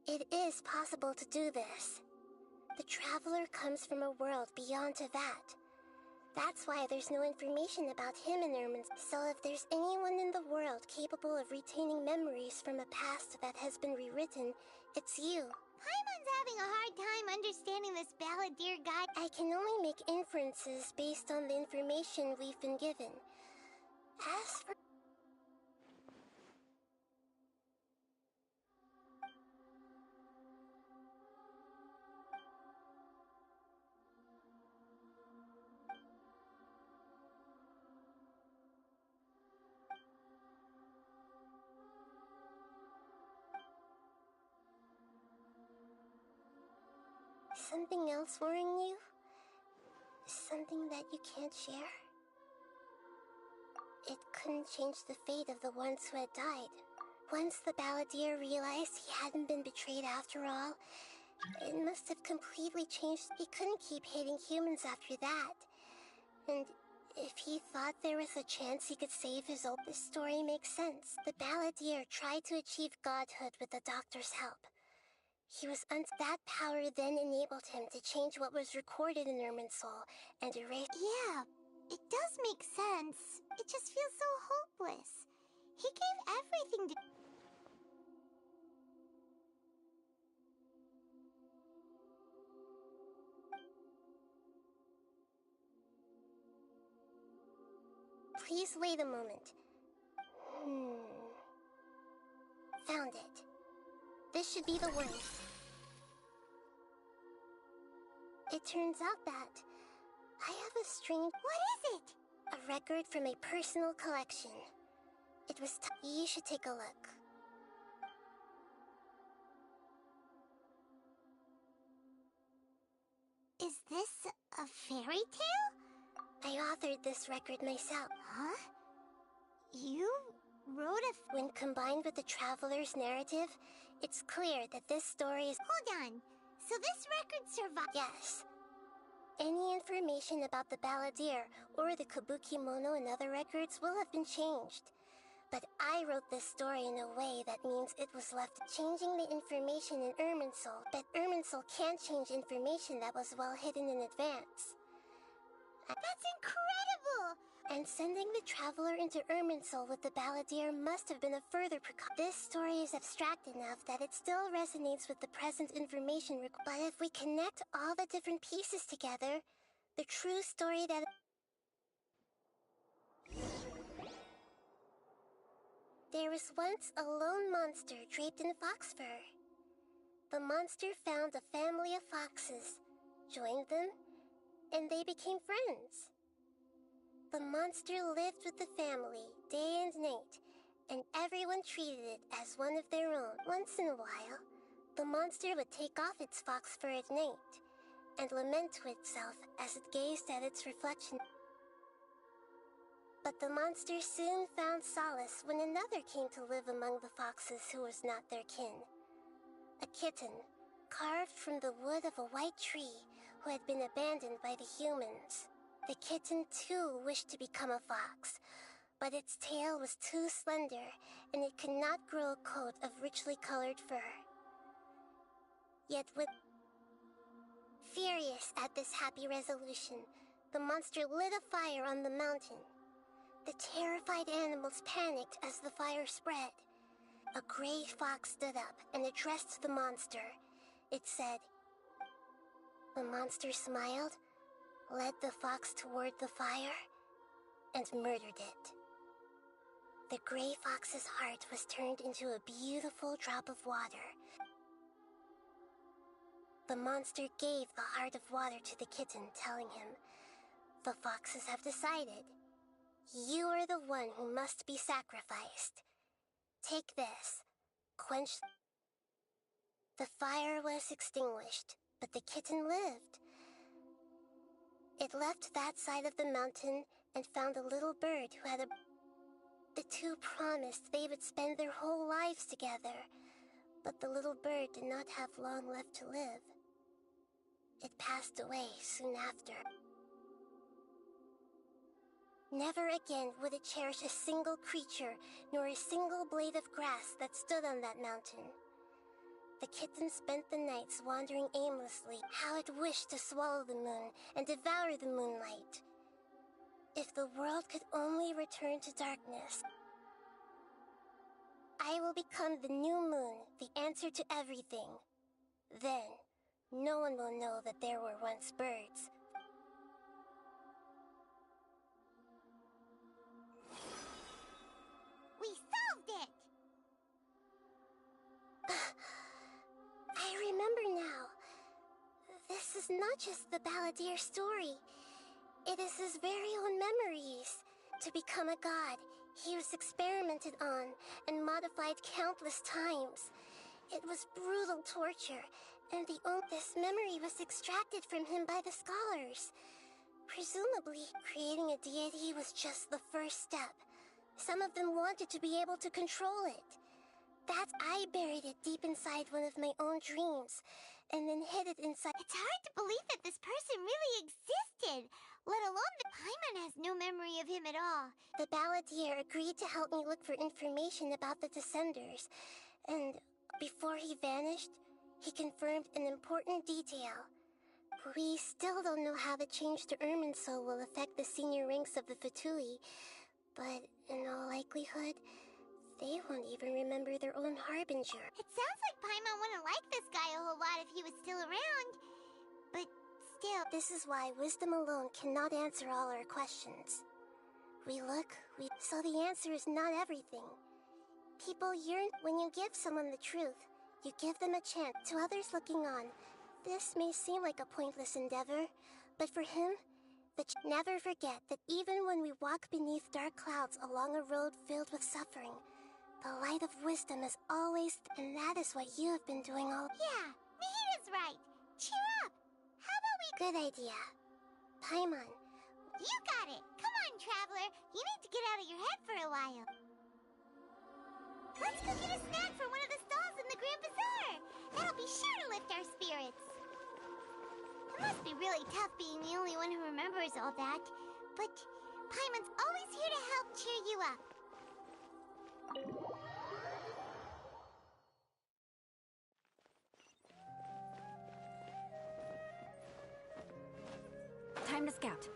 it is possible to do this. The traveler comes from a world beyond to that. That's why there's no information about him in Ermin's. So if there's anyone in the world capable of retaining memories from a past that has been rewritten, it's you. Paimon's having a hard time understanding this balladeer guy. I can only make inferences based on the information we've been given. As for... Something else worrying you? Something that you can't share? It couldn't change the fate of the ones who had died. Once the balladeer realized he hadn't been betrayed after all, it must have completely changed. He couldn't keep hating humans after that. And if he thought there was a chance he could save his old... The story makes sense. The balladeer tried to achieve godhood with the doctor's help. He was that power then enabled him to change what was recorded in Irminsul and erase... Yeah, it does make sense. It just feels so hopeless. He gave everything to... Please wait a moment. Found it. This should be the one. It turns out that I have a strange... What is it? A record from a personal collection. It was... You should take a look. Is this a fairy tale? I authored this record myself. Huh? You wrote a... When combined with the Traveler's narrative, it's clear that this story is... Hold on. So this record survived... Yes. Any information about the balladeer or the Kabuki Mono and other records will have been changed. But I wrote this story in a way that means it was left changing the information in Irminsul, but Irminsul can't change information that was well hidden in advance. That's incredible! And sending the traveler into Irminsul with the balladeer must have been a further precaution. This story is abstract enough that it still resonates with the present information. But if we connect all the different pieces together, the true story that... There was once a lone monster draped in fox fur. The monster found a family of foxes, joined them, and they became friends. The monster lived with the family day and night, and everyone treated it as one of their own. Once in a while, the monster would take off its fox fur at night and lament to itself as it gazed at its reflection. But the monster soon found solace when another came to live among the foxes who was not their kin. A kitten, carved from the wood of a white tree who had been abandoned by the humans. The kitten too wished to become a fox, but its tail was too slender and it could not grow a coat of richly colored fur. Yet furious at this happy resolution, the monster lit a fire on the mountain. The terrified animals panicked as the fire spread. A gray fox stood up and addressed the monster. It said, the monster smiled, led the fox toward the fire, and murdered it. The gray fox's heart was turned into a beautiful drop of water. The monster gave the heart of water to the kitten, telling him, the foxes have decided. You are the one who must be sacrificed. Take this. Quench. The fire was extinguished, but the kitten lived. It left that side of the mountain and found a little bird who had a... The two promised they would spend their whole lives together, but the little bird did not have long left to live. It passed away soon after. Never again would it cherish a single creature, nor a single blade of grass that stood on that mountain. The kitten spent the nights wandering aimlessly, how it wished to swallow the moon and devour the moonlight. If the world could only return to darkness, I will become the new moon, the answer to everything. Then, no one will know that there were once birds. We solved it! I remember now. This is not just the balladeer's story. It is his very own memories. To become a god, he was experimented on and modified countless times. It was brutal torture, and this memory was extracted from him by the scholars. Presumably, creating a deity was just the first step. Some of them wanted to be able to control it. I buried it deep inside one of my own dreams, and then hid it inside... It's hard to believe that this person really existed, let alone that Paimon has no memory of him at all. The balladeer agreed to help me look for information about the Descenders, and before he vanished, he confirmed an important detail. We still don't know how the change to Irminsul will affect the senior ranks of the Fatui, but in all likelihood, they won't even remember their own harbinger. It sounds like Paimon wouldn't like this guy a whole lot if he was still around. But still... This is why wisdom alone cannot answer all our questions. So the answer is not everything. People yearn. When you give someone the truth, you give them a chance. To others looking on, this may seem like a pointless endeavor, but for him, never forget that even when we walk beneath dark clouds along a road filled with suffering, the light of wisdom is always... And that is what you have been doing all... Yeah, Mihida's right. Cheer up. How about we... Good idea. Paimon. You got it. Come on, Traveler. You need to get out of your head for a while. Let's go get a snack from one of the stalls in the Grand Bazaar. That'll be sure to lift our spirits. It must be really tough being the only one who remembers all that. But Paimon's always here to help cheer you up. Time to scout.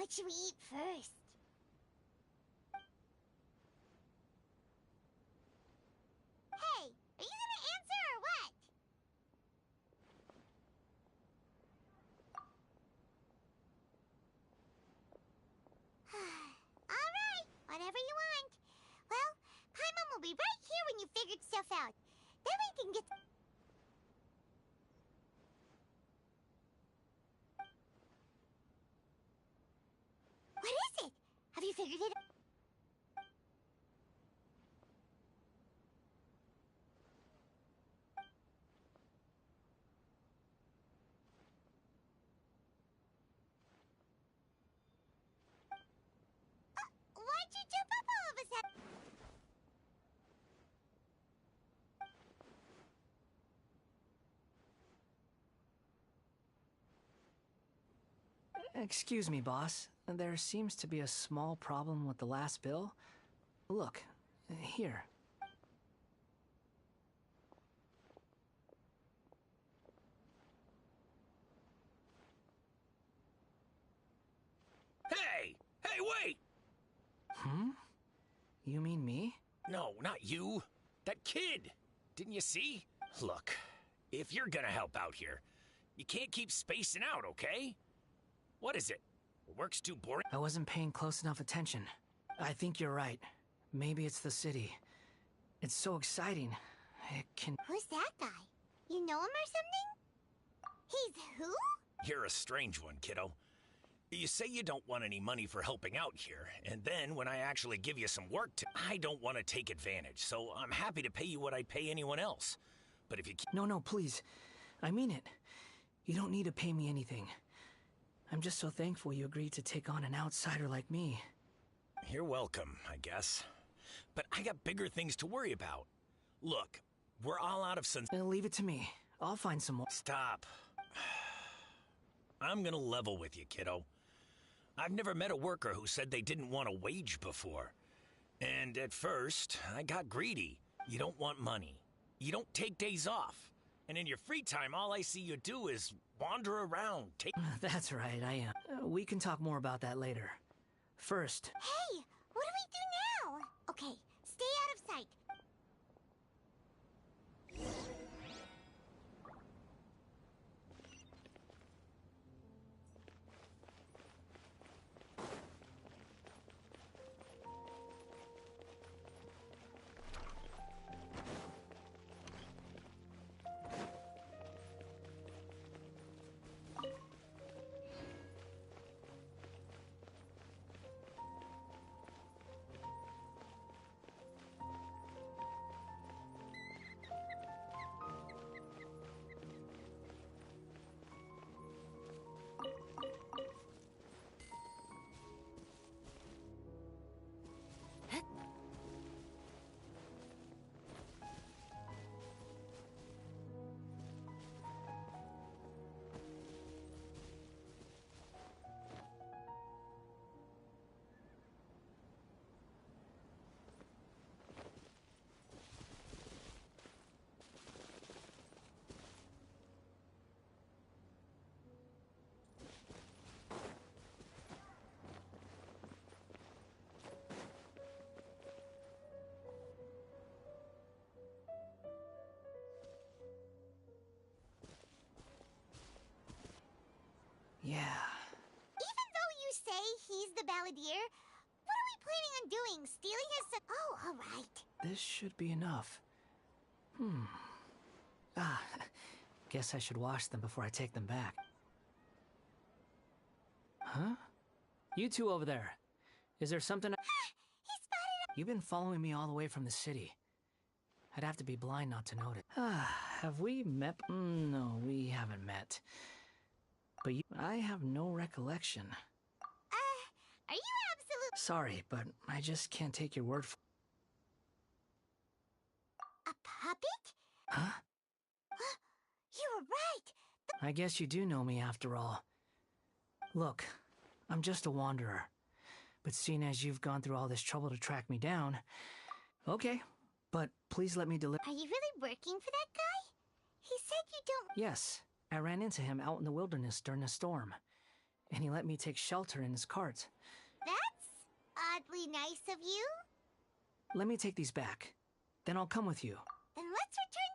What should we eat first? Hey, are you gonna answer or what? Alright, whatever you want. Well, Paimon will be right here when you figured stuff out. Then we can get... What is it? Have you figured it out? Why'd you jump up all of a sudden? Excuse me, boss. There seems to be a small problem with the last bill. Look, here. Hey! Hey, wait! Hmm? You mean me? No, not you. That kid! Didn't you see? Look, if you're gonna help out here, you can't keep spacing out, okay? What is it? Work's too boring? I wasn't paying close enough attention. I think you're right. Maybe it's the city. It's so exciting. It can... Who's that guy? You know him or something? He's who? You're a strange one, kiddo. You say you don't want any money for helping out here, and then when I actually give you some work to... I don't want to take advantage, so I'm happy to pay you what I'd pay anyone else. But if you... No, please. I mean it. You don't need to pay me anything. I'm just so thankful you agreed to take on an outsider like me. You're welcome, I guess. But I got bigger things to worry about. Look, we're all out of sense... Leave it to me. I'll find some more... Stop. I'm gonna level with you, kiddo. I've never met a worker who said they didn't want a wage before. And at first, I got greedy. You don't want money. You don't take days off. And in your free time, all I see you do is wander around. That's right, I am. We can talk more about that later. First... Hey, what do we do now? Okay, stay out of sight. Yeah. Even though you say he's the balladeer, what are we planning on doing? Stealing his... Oh, all right. This should be enough. Guess I should wash them before I take them back. Huh? You two over there. Is there something... He spotted us! You've been following me all the way from the city. I'd have to be blind not to notice. Have we met? No, we haven't met. But I have no recollection. Are you absolute... Sorry, but I just can't take your word for... A puppet? Huh? You were right! I guess you do know me after all. Look, I'm just a wanderer. But seeing as you've gone through all this trouble to track me down... Okay, but please let me deliver... Are you really working for that guy? He said you don't... Yes, I ran into him out in the wilderness during a storm. and he let me take shelter in his cart. That's oddly nice of you. Let me take these back. Then I'll come with you. Then let's return